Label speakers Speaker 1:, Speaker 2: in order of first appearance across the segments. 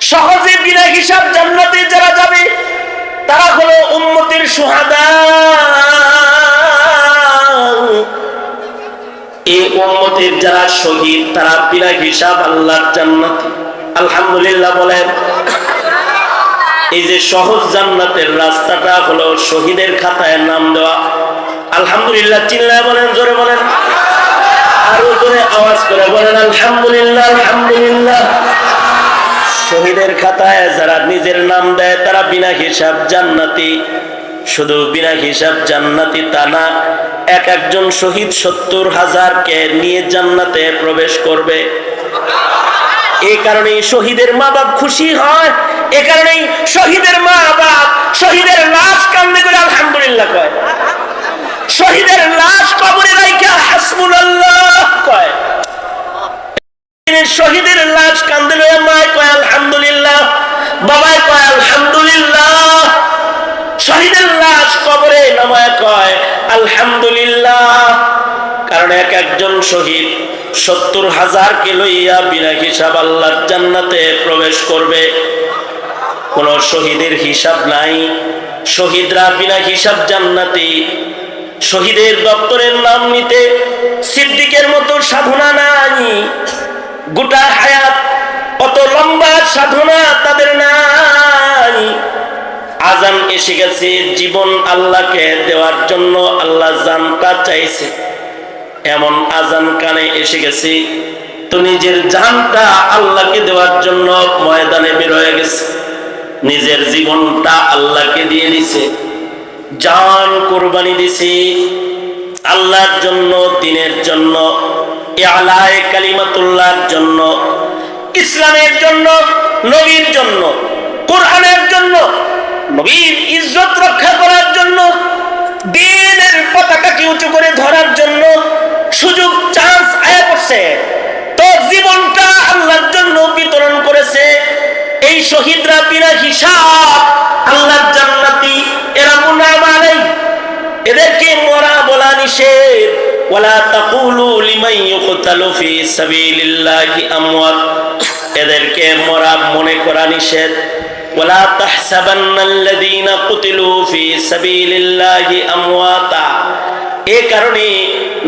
Speaker 1: সহজে বিনা হিসাব জান্নাতে যারা যাবে তারা হলো উম্মতের শুহাদা। এই উম্মতের যারা শহীদ তারা বিনা হিসাব আল্লাহর জান্নাতে। আলহামদুলিল্লাহ বলেন। এই যে সহজ জান্নাতের রাস্তাটা হলো শহীদের খাতায় নাম দেওয়া। আলহামদুলিল্লাহ চিল্লায় বলেন, জোরে বলেন, আরো জোরে আওয়াজ করে বলেন আলহামদুলিল্লাহ। আলহামদুলিল্লাহ। শহীদের খাতায় যারা নিজের নাম দেয় তারা বিনা হিসাব জান্নাতি। শুধু বিনা হিসাব জান্নাতি তা না, এক একজন শহীদ 70,000-কে নিয়ে জান্নাতে প্রবেশ করবে। এই কারণেই শহীদের মা বাপ খুশি হয়, এ কারণেই শহীদের মা বাপ শহীদের লাশ কান্দে করে আলহামদুলিল্লাহ কয়, শহীদের লাশ কবরে রাইখা হাসবুনাল্লাহ কয়। শহীদের লাশ কান্দে লইয়া মায় কয় আলহামদুলিল্লাহ, বাবায় কয় আলহামদুলিল্লাহ। শহীদের লাশ কবরে নামায় কয় আলহামদুলিল্লাহ। কারণ এক একজন শহীদ 70,000-কে লইয়া বিনা হিসাব আল্লাহর জান্নাতে প্রবেশ করবে। কোন শহীদের হিসাব নাই, শহীদরা বিনা হিসাব জান্নাতি। শহীদের দপ্তরের নাম নিতে সিদ্দিকের মতো সাধনা নাই, গোটা হায়াত অত লম্বা সাধনা তাদের নাই। আজান এসে গেছে, জীবন আল্লাহকে দেওয়ার জন্য আল্লাহ জানটা চাইছে, এমন আজান কানে এসে গেছে তো নিজের জানটা আল্লাহকে দেওয়ার জন্য ময়দানে বের হয়ে গেছে, নিজের জীবনটা আল্লাহকে দিয়ে দিছে, জান কোরবানি দিছে আল্লাহর জন্য, দিনের জন্য, ইআলায়ে কালিমাতুল্লাহর জন্য, ইসলামের জন্য, নবীর জন্য, কোরআনের জন্য, নবীর ইজ্জত রক্ষা করার জন্য, দ্বীনের পতাকাকে উঁচু করে ধরার জন্য। সুযোগ চান্স আয়া করছে তো জীবনটা আল্লাহর জন্য বিতরণ করেছে। এই শহীদরা বিনা হিসাব আল্লাহর জান্নাতি। এরা মুনাফা নাই, এদেরকে মরা বলা নিষেধ। ওয়ালা তাকুলু লিমান ইউকতালু ফি সাবিলিল্লাহি আমওয়াত, এদেরকে মরা মনে করা নিষেধ। ওয়ালা তাহসাবান্নাল্লাযীনা কুতিলু ফি সাবিলিল্লাহি আমওয়াতা, এই কারণে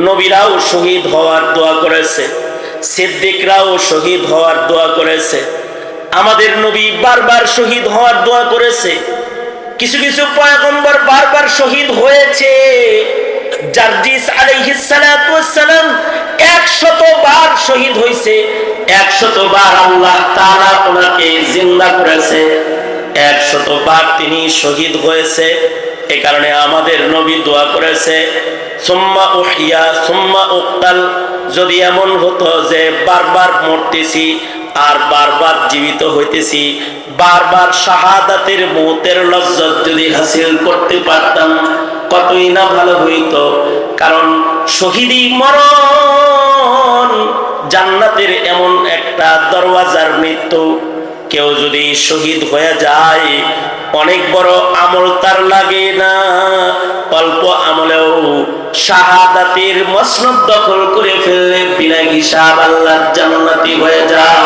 Speaker 1: নবীরাও শহীদ হওয়ার দোয়া করেছে, সিদ্দিকরাও শহীদ হওয়ার দোয়া করেছে, আমাদের নবী বারবার শহীদ হওয়ার দোয়া করেছে। কিছু কিছু পয়গম্বর বারবার শহীদ হয়েছে। জারজিস আলাইহিস সালাতু ওয়াস সালাম 100 বার শহীদ হয়েছে, 100 বার আল্লাহ তাআলা ওনাকে জিন্দা করেছে, 100 বার তিনি শহীদ হয়েছে। এই কারণে আমাদের নবী দোয়া করেছে সুম্মা উহিয়া সুম্মা উক্তাল, যদি এমন হতো যে বারবার মরতেছি আর বারবার জীবিত হইতেছি, বারবার শাহাদাতের মওতের লজ্জত যদি হাসিল করতে পারতাম কতই না ভালো হইতো। কারণ শহীদি মরণ জান্নাতের এমন একটা দরওয়াজার মৃত্যু। কেউ যদি শহীদ হয়ে যায় অনেক বড় আমল তার লাগে না, অল্প আমলেও শাহাদাতের মসনদ দখল করে ফেললে বিনা হিসাব আল্লাহর জান্নাতি হয়ে যায়।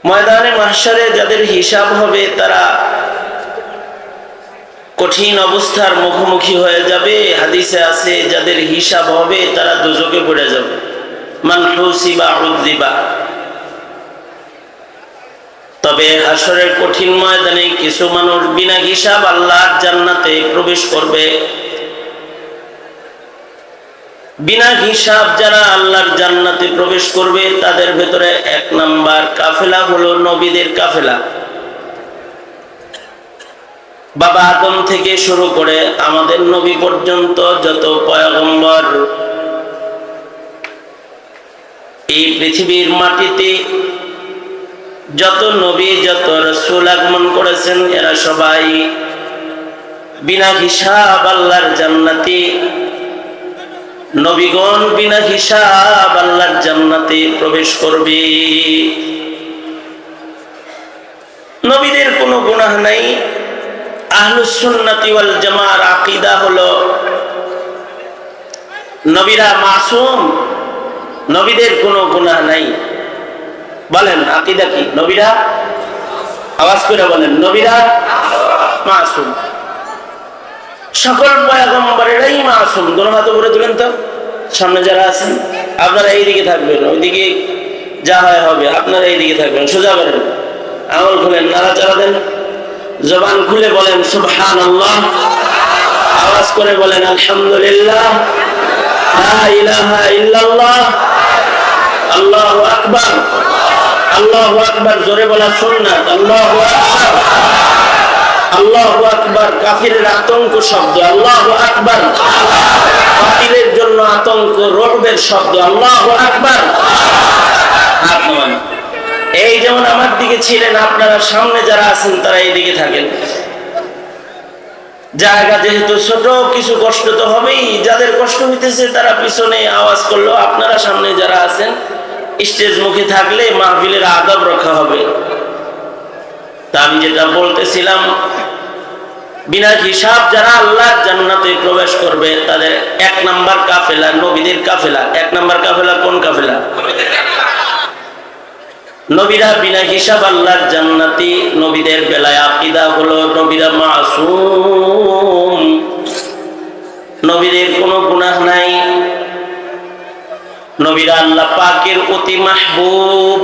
Speaker 1: ময়দানে মাহশারে যাদের হিসাব হবে তারা কঠিন অবস্থার মুখোমুখি হয়ে যাবে। হাদিসে আছে যাদের হিসাব হবে তারা দুজকে পড়ে যাবে। মান হুসিবা উযিবা। তবে হাসরের কঠিন ময়দানে কিছু মানুষ বিনা হিসাব আল্লাহর জান্নাতে প্রবেশ করবে। বিনা হিসাব যারা আল্লাহর জান্নাতে প্রবেশ করবে তাদের ভেতরে 1 নাম্বার কাফেলা হলো নবীদের কাফেলা। বাবা আদম থেকে শুরু করে আমাদের নবী পর্যন্ত যত পয়গম্বর এই পৃথিবীর মাটিতে, যত নবী যত রাসূল আগমন করেছেন, এরা সবাই বিনা হিসাব আল্লাহর জান্নাতে। নবীগণ বিনা হিসাব আল্লাহর জান্নাতে প্রবেশ করবে। নবীদের কোনো গুনাহ নাই। আহলুস সুন্নাতি ওয়াল জামার আকীদা হলো নবীরা মাসুম, নবীদের কোনো গুনাহ নাই। বলেন আকীদা কি? নবীরা, আওয়াজ করে বলেন, নবীরা মাসুম। সকল পয়গম্বরেরাই মাসুম। দোনো হাত উপরে তুলেন তো, সামনে যারা আছেন। আপনারা এইদিকে থাকবেন, ওইদিকে যা হয় হবে। আপনারা এইদিকে থাকবেন, সোজা করেন, আঙুল খুলেন, নাড়াচাড়া দেন, জবান খুলে বলেন সুবহানাল্লাহ, আওয়াজ করে বলেন আলহামদুলিল্লাহ, লা ইলাহা ইল্লাল্লাহ, আল্লাহু আকবার। আল্লাহু আকবার জোরে বলা সুন্নাত। আল্লাহু আকবার, আল্লাহু আকবার কাফিরের আতঙ্ক শব্দ। আল্লাহু আকবার বাতিলের জন্য আতঙ্ক, রুবের শব্দ। আল্লাহু আকবার। হাত নামান। এই যেমন আমার দিকে ছিলেন, আপনারা সামনে যারা আছেন তারা এইদিকে থাকেন। জায়গা যেহেতু ছোট, কিছু কষ্ট তো হবেই। যাদের কষ্ট হইতেছে তারা পিছনে আওয়াজ করলো, আপনারা সামনে যারা আছেন স্টেজ মুখে থাকলে মাহফিলের আদব রক্ষা হবে। তা আমি যেটা বলতেছিলাম, বিনা হিসাব যারা আল্লাহর জান্নাতে প্রবেশ করবে তাদের 1 নাম্বার কাফেলা নবীদের কাফেলা। 1 নাম্বার কাফেলা কোন কাফেলা? নবীরা বিনা হিসাব আল্লাহর জান্নাতি। নবীদের বেলায় আকীদা হলো নবীরা মাসুম, নবীদের কোনো গুনাহ নাই। নবীরা আল্লাহ পাকের অতি মাহবুব,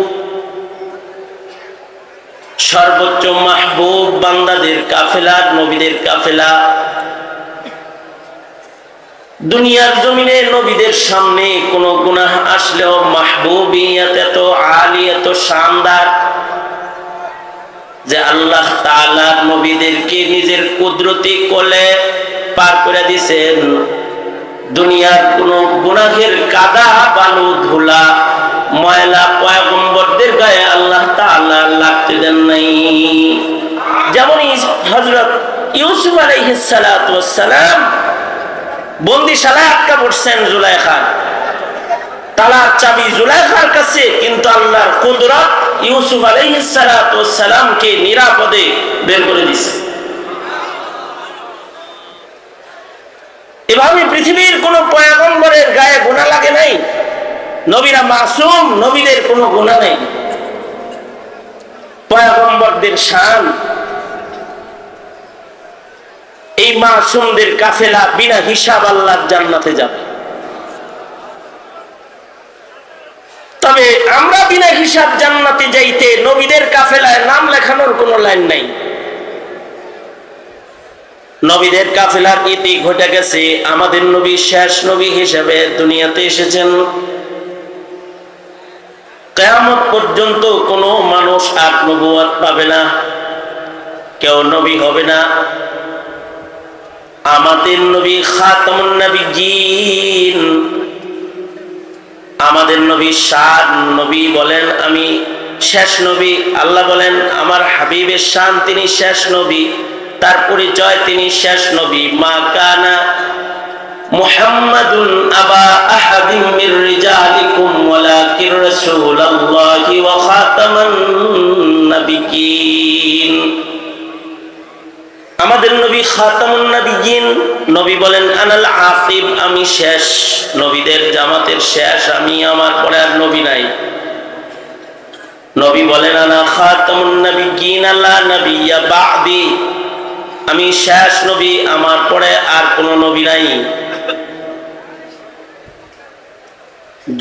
Speaker 1: সর্বোচ্চ মাহবুব বান্দাদের কাফেলা নবীদের কাফেলা। দুনিয়ার জমিনে নবীদের সামনে কোন গুনাহ আসলেও মাহবুবিয়ত এত আলী, এত শানদার যে আল্লাহ তাআলা নবীদেরকে নিজের কুদরতি কোলে পার করে দিয়েছেন। দুনিয়ার কোন গুনাহের কাদা, বালু, ধুলা, ময়লা পয়গম্বরদের গায়ে আল্লাহ তাআলা লাগতে দেন নাই। যেমন হযরত ইউসুফ আলাইহিস সালাতু ওয়াস সালাম বন্দিশালায় আটকা পড়ছেন জুলাইখা, তালার চাবি জুলাইখার কাছে, কিন্তু আল্লাহর কুদরত ইউসুফ আলাইহিস সালাতু ওয়াস সালামকে নিরাপদে বের করে দিয়েছে। এভাবে পৃথিবীর কোন পয়গম্বরের গায়ে গুনাহ লাগে নাই। নবীরা মাসুম, নবীদের কোনো গুনাহ নেই। পয়গম্বরদের শান, এই মাসুমদের কাফেলা বিনা হিসাব আল্লাহর জান্নাতে যাবে। তবে আমরা বিনা হিসাব জান্নাতে যাইতে নবীদের কাফেলায় নাম লেখানোর কোনো লাইন নাই। নবীদের কাফেলার ইতি ঘটে গেছে। আমাদের নবী শেষ নবী হিসেবে দুনিয়াতে এসেছেন। কিয়ামত পর্যন্ত কোনো মানুষ আর নবুয়ত পাবে না, কেউ নবী হবে না। আমাদের নবী খাতামুন নবিয়্যিন, আমাদের নবী শান নবী বলেন আমি শেষ নবী। আল্লাহ বলেন আমার হাবিবের শান তিনি শেষ নবী, তার পরিচয় তিনি শেষ নবী। মা কানা মুহাম্মাদুন আবা আহাদিন মির রিজালিকুম ওয়ালাকির রাসূলুল্লাহি ওয়া খাতামান নবিয়্যিন। আমাদের নবী খাতামুন নবিয়্যিন, নবী বলেন আনাল আকিব, আমি শেষ নবীদের জামাতের শেষ, আমি, আমার পরে আর নবী নাই। নবী বলেন আনা খাতামুন নবিয়্যিন লা নবিয়্যা বা'দি, আমি শেষ নবী, আমার পরে আর কোন নবী নাই।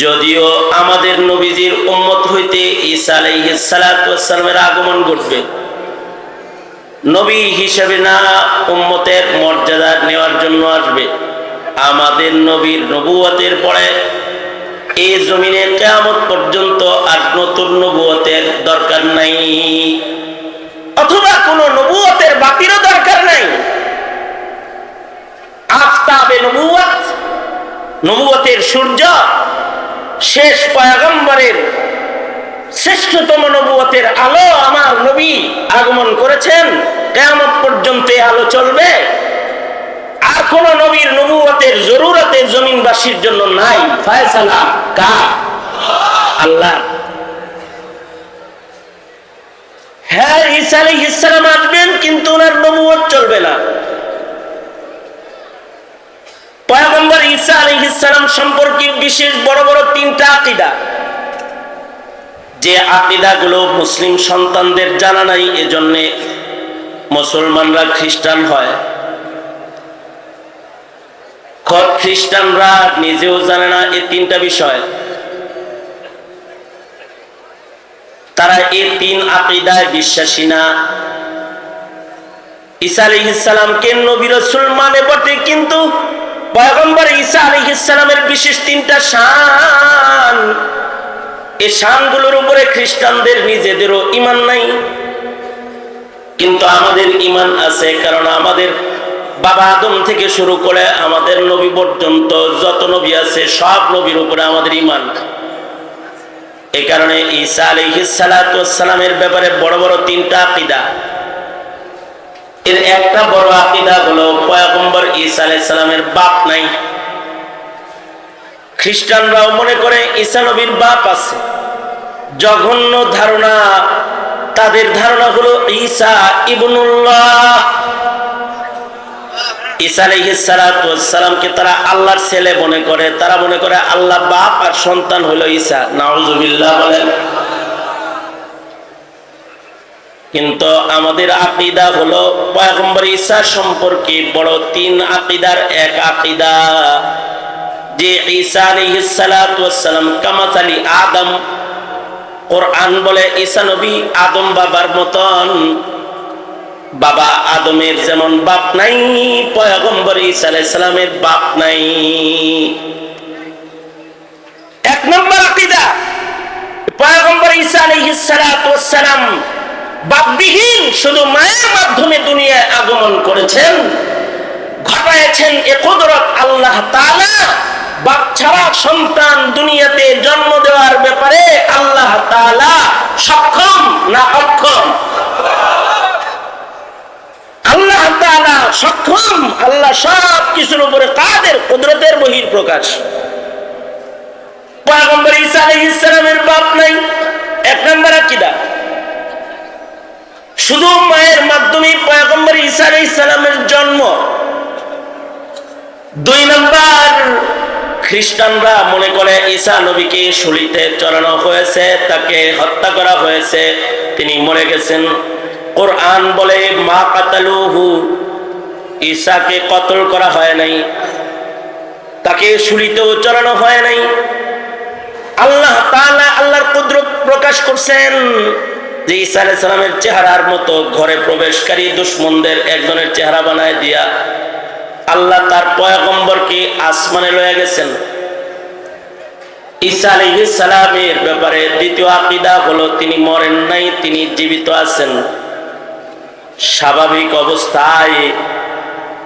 Speaker 1: যদিও আমাদের নবীজির উম্মত হইতে ঈসা আলাইহিস সালাতু ওয়াস সালামের আগমন ঘটবে, নবী হিসেবে না, উম্মতের মর্যাদা নেওয়ার জন্য আসবে। আমাদের নবীর নবুয়তের পরে এই জমিনে কিয়ামত পর্যন্ত আর নতুন নবুয়তের দরকার নাই, অথবা কোন নবুয়তের বাতিরও দরকার নাই। আফতাবে নবুয়ত, নবুয়তের সূর্য, শেষ পয়গম্বরের শ্রেষ্ঠতম নবুয়তের আলো আমার নবী আগমন করেছেন। কিয়ামত পর্যন্ত এই আলো চলবে। আর কোন নবীর নবুয়তের জরুরতের জমিনবাসীর জন্য নাই। ফয়সালা কার? আল্লাহ। হ্যাঁ, ঈসা আলাইহিস সালাম আসবেন, কিন্তু ওনার নবুয়ত চলবে না। পয়গম্বর ঈসা আলাইহিস সালাম সম্পর্কে বিশেষ বড় বড় 3টা আকীদা। যে আকীদাগুলো মুসলিম সন্তানদের জানা নাই, এজন্যে মুসলমানরা খ্রিস্টান হয়। খোদ খ্রিস্টানরা নিজেও জানে না এই তিনটা বিষয়। তারা এই তিন আকীদায় বিশ্বাসী না। ঈসা আলাইহিস সালামকে নবী রাসূল মানে বটে, কিন্তু পয়গম্বর ঈসা আলাইহিস সালামের বিশেষ তিনটা শান, এই শানগুলোর উপরে খ্রিস্টানদের নিজেদেরও ঈমান নাই। কিন্তু আমাদের ঈমান আছে, কারণ আমাদের বাবা আদম থেকে শুরু করে আমাদের নবী পর্যন্ত যত নবী আছে সব নবীর উপরে আমাদের ঈমান। এই কারণে ঈসা আলাইহিস সালাতু ওয়াস সালামের ব্যাপারে বড় বড় তিনটা আকীদা। এর একটা বড় আকীদা হলো পয়গম্বর ঈসা আলাইহিস সালামের বাপ নাই। খ্রিস্টানরাও মনে করে ঈসা নবীর বাপ আছে। জঘন্য ধারণা। তাদের ধারণা হলো ঈসা ইবনুল্লাহ। ঈসা আলাইহিস সালাতু ওয়াস সালামকে তারা আল্লাহর ছেলে মনে করে। তারা মনে করে আল্লাহ বাপ আর সন্তান হলো ঈসা। নাউজুবিল্লাহ বলেন। কিন্তু আমাদের আকীদা হলো পয়গম্বর ঈসা সম্পর্কে বড় তিন আকীদার এক আকীদা, যে ঈসা আলাইহিস সালাতু ওয়াস সালাম কামাসালি আদম। কোরআন বলে ঈসা নবী আদম বাবার মতন। বাবা আদমের যেমন বাপ নাই, পয়গম্বর ঈসা আলাইহিস সালামের বাপ নাই। এক নম্বর আকীদা, পয়গম্বর ঈসা আলাইহিস সালাতু ওয়াস সালাম বাপবিহীন, শুধু মায়ের মাধ্যমে দুনিয়ায় আগমন করেছেন, ঘটায়ছেন এ কুদরত আল্লাহ তাআলা। বাপ ছাড়া সন্তান দুনিয়াতে জন্ম দেওয়ার ব্যাপারে আল্লাহ তাআলা সক্ষম না অক্ষম? আল্লাহ তাআলা সক্ষম। আল্লাহ সব কিছুর উপরে কাদের, কুদরতের বহির প্রকাশ। পয়গম্বর ঈসা আলাইহিস সালামের বাপ নাই, এক নম্বর আকীদা। শুধু মায়ের মাধ্যমে পয়গম্বর ঈসা আলাইহিস সালামের জন্ম। দুই নম্বর, খ্রিস্টানরা মনে করে ঈসা নবীকে শুলিতে চড়ানো হয়েছে, তাকে হত্যা করা হয়েছে, তিনি মরে গেছেন। কোরআন বলে মা কাতালুহু, ঈসাকে কতল করা হয় নাই, তাকে শুলিতেও চড়ানো হয় নাই। আল্লাহ তাআলা আল্লাহর কুদরত প্রকাশ করছেন যে ঈসা আলাইহিস সালামের চেহারার মতো ঘরে প্রবেশকারী দুশমনদের একজনের চেহারা বানায় দিয়া আল্লাহ তার পয়গম্বরকে আসমানে লয়ে গেছেন। ঈসা আলাইহিস সালামের ব্যাপারে দ্বিতীয় আকীদা হলো তিনি মরেন নাই, তিনি জীবিত আছেন। স্বাভাবিক অবস্থায়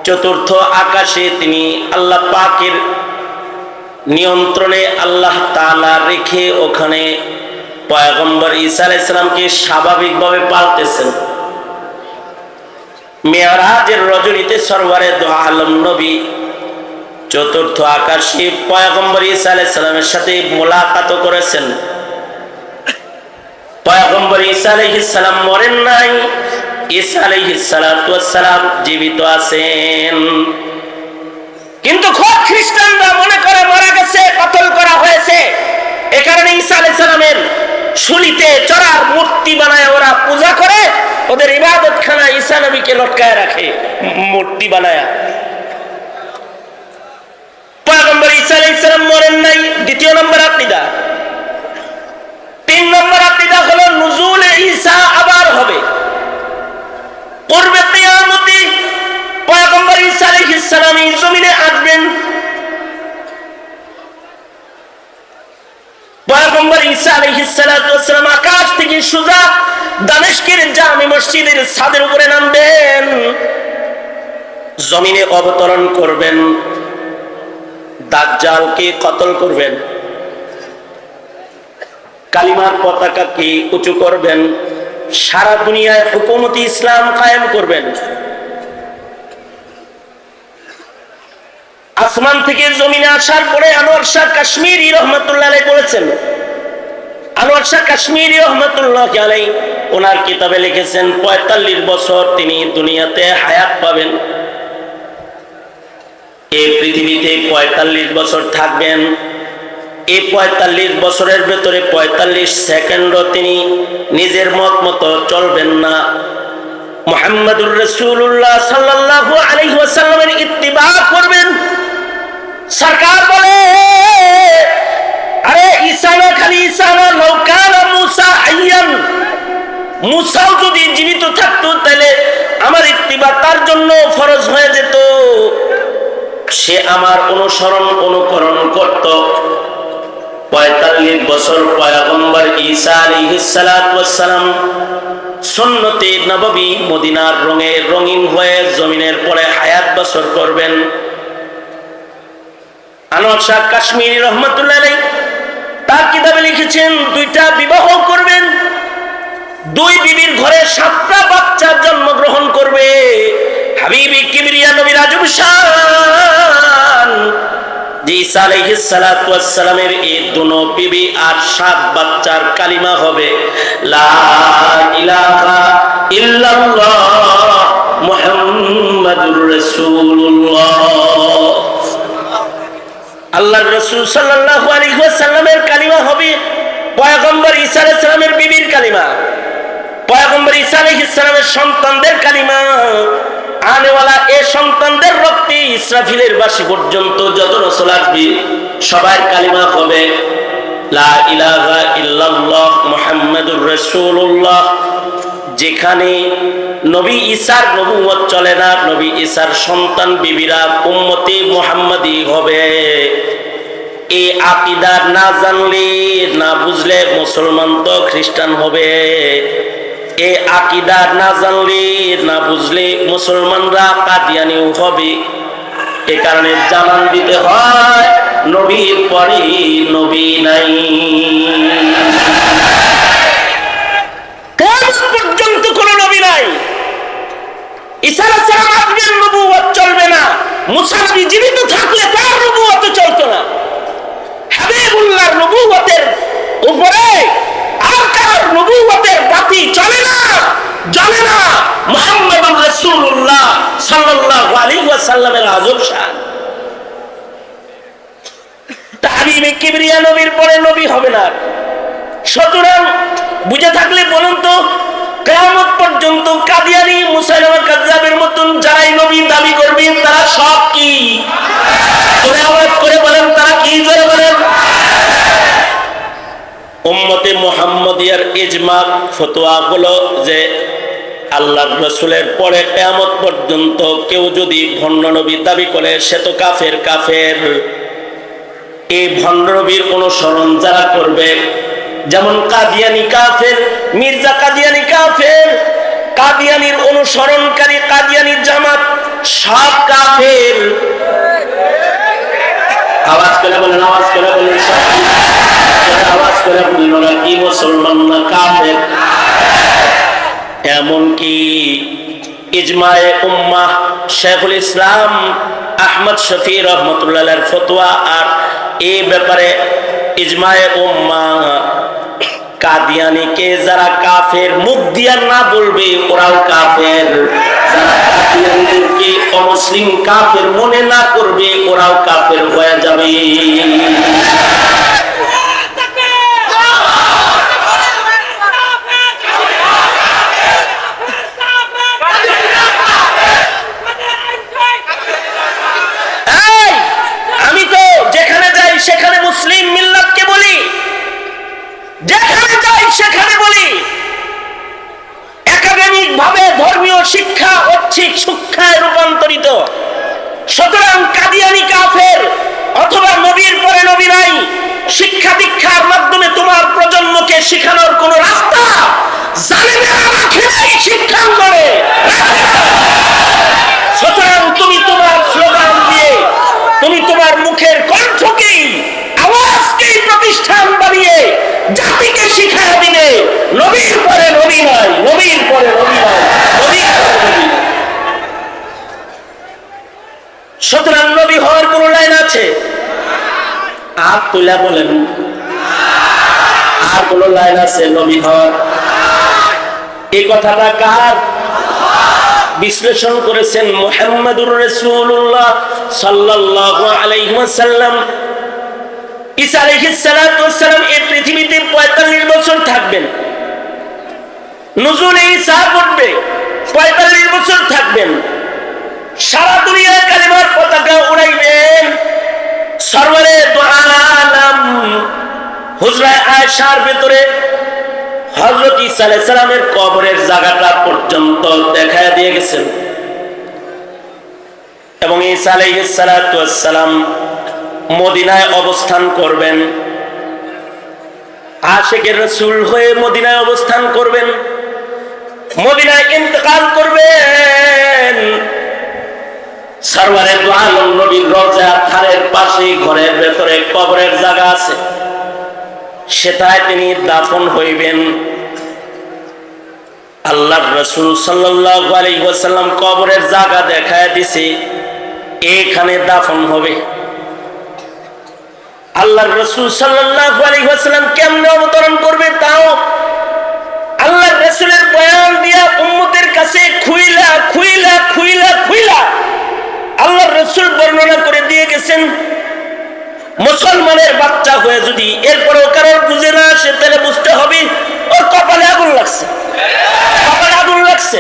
Speaker 1: চতুর্থ আকাশে তিনি আল্লাহ পাকের নিয়ন্ত্রণে আল্লাহ তাআলা রেখে ওখানে পয়গম্বর ঈসা আলাইহিস সালামকে স্বাভাবিকভাবে পালতেছেন। মেরাজের রজনীতে সরওয়ারে দো আলম নবী চতুর্থ আকাশে পয়গম্বর ঈসা আলাইহিস সালামের সাথে মোলাকাত করেছেন। পয়গম্বর ঈসা আলাইহিস সালাম মরেন নাই, ঈসা আলাইহিস সালাতু ওয়াস সালাম জীবিত আছেন। কিন্তু খোদ খ্রিস্টানরা মনে করে মারা গেছে, কতল করা হয়েছে। এ কারণে ঈসা আলাইহিস সালামের শুলিতে চড়ার মূর্তি বানায় ওরা পূজা করে। ওদের ইবাদতখানা ঈসা নবীকে লটকায় রাখে মূর্তি বানায়া। পয়গম্বর ঈসা আলাইহিস সালাম মরেন নাই, দ্বিতীয় নম্বর আকীদা। তিন নম্বর আকীদা হলো নুজুলে ঈসা আবার হবে। পূর্বে কিয়ামতে পয়গম্বর ঈসা আলাইহিস সালাম এই জমিনে আসবেন। পয়গম্বর ঈসা আলাইহিস সালাতু ওয়াস সালাম আকাশ থেকে সোজা দামেস্কের জামে মসজিদের ছাদের উপরে নামবেন, জমিনে অবতরণ করবেন, দাজ্জালকে কতল করবেন, কালিমার পতাকাকে উঁচু করবেন, সারা দুনিয়ায় হুকুমতি ইসলাম কায়েম করবেন। আসমান থেকে জমিনে আসার পরে আনোয়ার শাহ কাশ্মীরি রহমাতুল্লাহ আলাইহি বলেছেন, আনোয়ার শাহ কাশ্মীরি রহমাতুল্লাহ আলাইহি ওনার কিতাবে লিখেছেন ৪৫ বছর তিনি দুনিয়াতে হায়াত পাবেন। এই পৃথিবীতে ৪৫ বছর থাকবেন। এই ৪৫ বছরের ভেতরে ৪৫ সেকেন্ডও তিনি নিজের মত মতো চলবেন না, মুহাম্মদুর রাসূলুল্লাহ সাল্লাল্লাহু আলাইহি ওয়াসাল্লামের ইত্তিবা করবেন। সরকার বলে, আরে ঈসা না, খালি ঈসা না, লাউ কানা মূসা হাইয়ান, মূসাও যদি জীবিত থাকতো তাহলে আমার ইত্তিবা তার জন্য ফরজ হয়ে যেত, সে আমার অনুকরণ করত। ৪৫ বছর পয়গম্বর ঈসা আলাইহিস সালাতু ওয়াস সালাম সুন্নতে নববী মদিনার রঙিন হয়ে জমিনের পরে হায়াত বছর করবেন। আনোয়ার শাহ কাশ্মীরি রহমাতুল্লাহ আলাইহি তার কিতাবে লিখেছেন, 2টা বিবাহ করবেন, 2 বিবির ঘরে 7টা বাচ্চা জন্মগ্রহণ করবে। হাবিবি কিবরিয়া নবীর আজব শান, ঈসা আলাইহিস সালাতু ওয়াস সালামের এই 2 বিবি আর 7 বাচ্চার কালিমা হবে লা ইলাহা ইল্লাল্লাহ মুহাম্মাদুর রাসূলুল্লাহ। আল্লাহর রাসূল সাল্লাল্লাহু আলাইহি ওয়াসাল্লামের কালিমা হবে পয়গম্বর ঈসা আলাইহিস সালামের বিবির কালিমা, পয়গম্বর ঈসা আলাইহিস সালামের সন্তানদের কালিমা। আনেওয়ালা এই সন্তানদের রক্তে ইসরাফিলের বাঁশি পর্যন্ত যত রাসূল আসবে সবার কালিমা হবে লা ইলাহা ইল্লাল্লাহ মুহাম্মাদুর রাসূলুল্লাহ। যেখানে নবী ঈসার নবুয়ত চলে না, নবী ঈসার সন্তান বিবিরা উম্মতে মুহাম্মাদি হবে। এই আকীদা না জানলে, না বুঝলে মুসলমান তো খ্রিস্টান হবে। এই আকীদা না জানলে, না বুঝলে মুসলমানরা কাদিয়ানীও হবে। এ কারণে জানান দিতে হয় নবীর পরে নবী নাই। কিয়ামত পর্যন্ত কোন নবী নাই। ঈসা আলাইহিস সালাম আসবেন, নবুয়ত চলবে না। মুসা নবী জীবিত থাকলে তার নবুয়ত চলতো না। হাবিবুল্লাহর নবুয়তের উপরে আর কারোর নবুয়তের বাতি চলে না, জ্বলে না। মুহাম্মদুর রাসূলুল্লাহ সাল্লাল্লাহু আলাইহি ওয়াসাল্লামের আযম শান। হাবিবে কিবরিয়া নবীর পরে নবী হবে না। সুতরাং বুঝে থাকলে বলুন তো, কিয়ামত পর্যন্ত কাদিয়ানী মুসাইলামা কাযযাবের মতন যারাই নবী দাবি করবে তারা সব কি? জোরে আওয়াজ করে বলেন, তারা কি? জোরে বলেন। উম্মতে মুহাম্মাদিয়ার ইজমা ফতোয়া হলো যে আল্লাহর রাসূলের পরে কিয়ামত পর্যন্ত কেউ যদি ভণ্ড নবী দাবি করে সে তো কাফের। কাফের এই ভণ্ড নবীর অনুসরণ যারা করবে, যেমন কাদিয়ানী কাফের, মির্জা কাদিয়ানী কাফের, কাদিয়ানীর অনুসরণকারী কাদিয়ানী জামাত সব কাফের। আওয়াজ করে বলেন, আওয়াজ করে বলেন, আওয়াজ করে বলেন, ওরা কি মুসলমান না কাফের? এমনকি ইজমায়ে উম্মাহ শেখুল ইসলাম আহমদ শফি রহমতুল্লাহ আলাইহির ফতোয়া, আর এই ব্যাপারে ইজমায়ে উম্মাহ কাদিয়ানীকে যারা কাফের মুখ দিয়া না বলবে ওরাও কাফের, যারা কাদিয়ানীকে অমুসলিম কাফের মনে না করবে ওরাও কাফের হয়ে যাবে। আমি তো যেখানে যাই সেখানে মুসলিম মিল্লাতকে বলি, যেখানে যাই সেখানে বলি একাডেমিক ভাবে ধর্মীয় শিক্ষা ঐচ্ছিক শিক্ষায় রূপান্তরিত। সুতরাং কাদিয়ানী কাফের অথবা নবীর পরে নবী নাই, শিক্ষা দীক্ষার মাধ্যমে তোমার প্রজন্মকে শিখানোর কোন রাস্তা জালেমেরা রাখে নাই শিক্ষাঙ্গনে। সুতরাং তুমি তোমার স্লোগান দিয়ে, তুমি তোমার মুখের কণ্ঠকেই, আওয়াজকেই প্রতিষ্ঠান বানিয়ে জাতিকে শিখায় দিলে নবীর পরে নবী নয়, নবীর পরে নবী নয়, নবীর পরে নবী। সুতরাং নবী হওয়ার কোন লাইন আছে? আর তুলা বলেন, আর কোন লাইন আছে নবী হওয়ার? এই কথাটা কার? বিশ্লেষণ করেছেন মুহাম্মদুর রাসূলুল্লাহ সাল্লাল্লাহু আলাইহি ওয়াসাল্লাম। ঈসা আলাইহিস সালাম এই পৃথিবীতে ৪৫ বছর থাকবেন। নুজুলে ঈসা ঘটবে, ৪৫ বছর থাকবেন। সারা দুনিয়ায় কালিমার পতাকা উড়াইবেন। সরওয়ারে দু আলাম হুজরা আয়েশার ভিতরে হযরত ঈসা আলাইহিস সালামের কবরের জায়গাটা পর্যন্ত দেখায় দিয়ে গেছেন। এবং ঈসা আলাইহিস সালাম মদিনায় অবস্থান করবেন, আশিকের রাসূল হয়ে মদিনায় অবস্থান করবেন, মদিনায় ইন্তেকাল করবেন। সরওয়ারে দু আলম নবীর রওজা থারের পাশে ঘরের ভেতরে কবরের জায়গা আছে, সেটায় তিনি দাফন হইবেন। আল্লাহর রাসূল সাল্লাল্লাহু আলাইহি ওয়াসাল্লাম কবরের জায়গা দেখায় দিছে, এখানে দাফন হবে। আল্লাহর রাসূল সাল্লাল্লাহু আলাইহি ওয়াসাল্লাম কেমনে অবতরণ করবে তাও আল্লাহর রাসূলের বয়ান দিয়া উম্মতের কাছে খুইলা খুইলা খুইলা খুইলা আল্লাহর রাসূল বর্ণনা করে দিয়ে গেছেন। মুসলমানের বাচ্চা হয়ে যদি এরপরেও কারোর বুঝে না আসে, তাহলে বুঝতে হবে ওর কপালে আগুন লাগছে, কপালে আগুন লাগছে।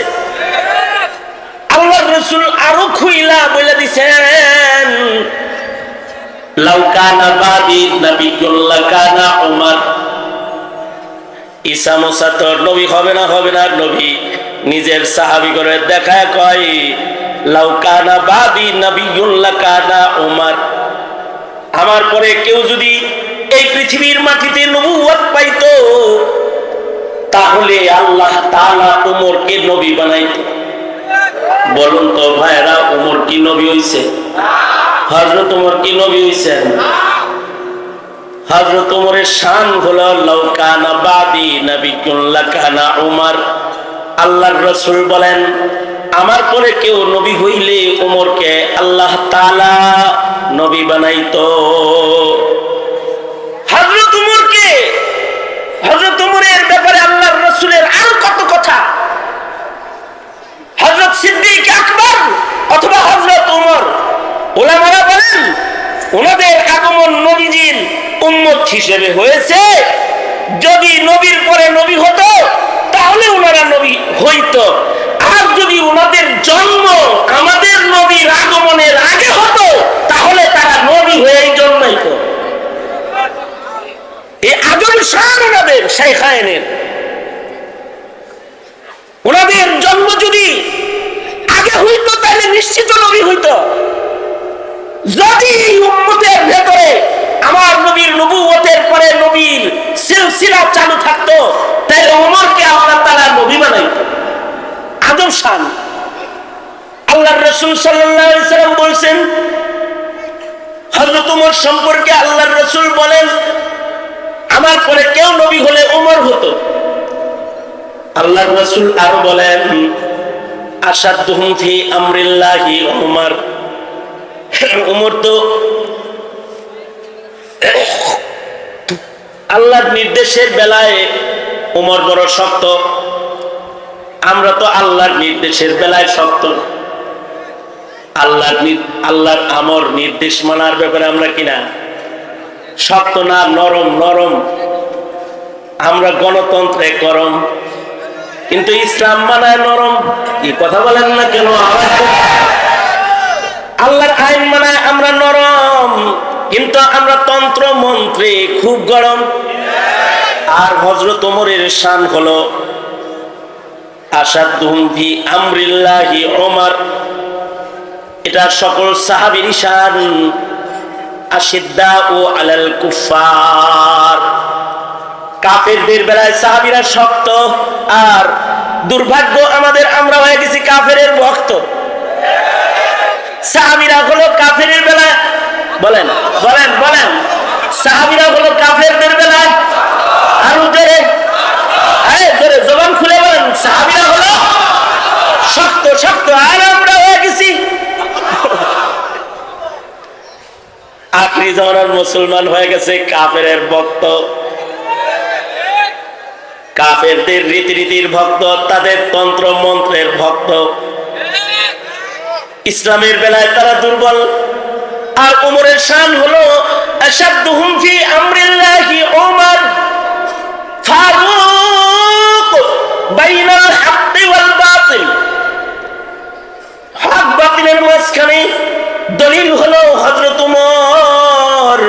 Speaker 1: আল্লাহর রাসূল আরো খুইলা বলে দিছেন, লাউ কানা বাদি নবিয়্যুন লাকানা উমর। ঈসা মুসা তো নবী হবে না, হবে না। নবী নিজের সাহাবী করে দেখায় কয়, লাউ কানা বাদি নবিয়্যুন লাকানা উমর। আমার পরে কেউ যদি এই পৃথিবীর মাটিতে নবুয়ত পাইতো, তাহলে আল্লাহ তাআলা উমরকে নবী বানাইতো। বলুন তো ভাইরা, উমর কি নবী হইছে? হযরত উমর কি নবী হইছেন? হযরত উমরের শান হলো লাউ কানা বাদি নবিয়্যুন লাকানা উমর। আল্লাহর রাসূল বলেন, আমার পরে কেউ নবী হইলে উমরকে আল্লাহ তাআলা নবী বানাইতো। হযরত উমরকে, হযরত উমরের ব্যাপারে আল্লাহর রাসূলের আর কত কথা। হযরত সিদ্দিক আকবর অথবা হযরত উমর, উলামারা বলেন ওনাদের আগমন নবীজির উম্মত হিসেবে হয়েছে। যদি নবীর পরে নবী হতো তাহলে ওনারা নবী হইতো, আর যদি ওনাদের জন্ম আমাদের নবীর আগমনের আগে হতো তাহলে তারা নবী হয়েই জন্মাইতো। এই আজম শান ওনাদের শাইখায়েনের। ওনাদের জন্ম যদি আগে হইতো তাহলে নিশ্চিত নবী হইতো। যদি উম্মতের ভেতরে আমার নবীর নবুয়তের পরে নবীর সিলসিলা চালু থাকতো, তাহলে উমরকে আল্লাহ তাআলা নবী বানাইতো। আজম শান। আল্লাহর রাসূল সাল্লাল্লাহু আলাইহি সাল্লাম বলেন, হযরত উমর সম্পর্কে আল্লাহর রাসূল বলেন, আমার পরে কেউ নবী হলে উমর হতো। আল্লাহর রাসূল আর বলেন, আশাদুহুম ফি আমরিল্লাহি উমর। উমর তো আল্লাহর নির্দেশের বেলায় উমর বড় শক্ত। আমরা তো আল্লাহর নির্দেশের বেলায় শক্ত। আল্লাহর আমর নির্দেশ মানার ব্যাপারে আমরা কিনা শক্ত না, নরম নরম। আমরা গণতন্ত্রে গরম, কিন্তু ইসলাম মানায় নরম। কি কথা বলেন না কেন? আল্লাহর আইন মানায় আমরা নরম, কিন্তু আমরা তন্ত্র মন্ত্রে খুব গরম। আর হযরত ওমরের শান হলো আশাদুহুম ফি আমরিল্লাহি উমর। এটা সকল সাহাবীর শান। আশিদ্দাউ আলাল কুফার। কাফেরদের বেলায় সাহাবীরা শক্ত, আর দুর্ভাগ্য আমাদের, আমরা হয়ে গেছি কাফেরের ভক্ত। সাহাবীরা হলো কাফেরের বেলায়, বলেন বলেন বলেন, সাহাবীরা হলো কাফেরদের বেলায় আরো জোরে, জোরে জবান খুলে বলেন, সাহাবীরা হলো শক্ত শক্ত, আর আমরা হয়ে গেছি আখরি জামানার মুসলমান হয়ে গেছে কাফেরের ভক্ত। কাফেরদের রীতিনীতির ভক্ত, তাদের তন্ত্র মন্ত্রের ভক্ত। ইসলামের বেলায় তারা দুর্বল, আর ওমরের শান হলো আশাদ্দুহুম ফি আমরিল্লাহি ওমর, ফারুক বাইনাল হাক্কি ওয়াল বাতিল, হক বাতিলের মাঝখানে দলিল হলো হযরত ওমর।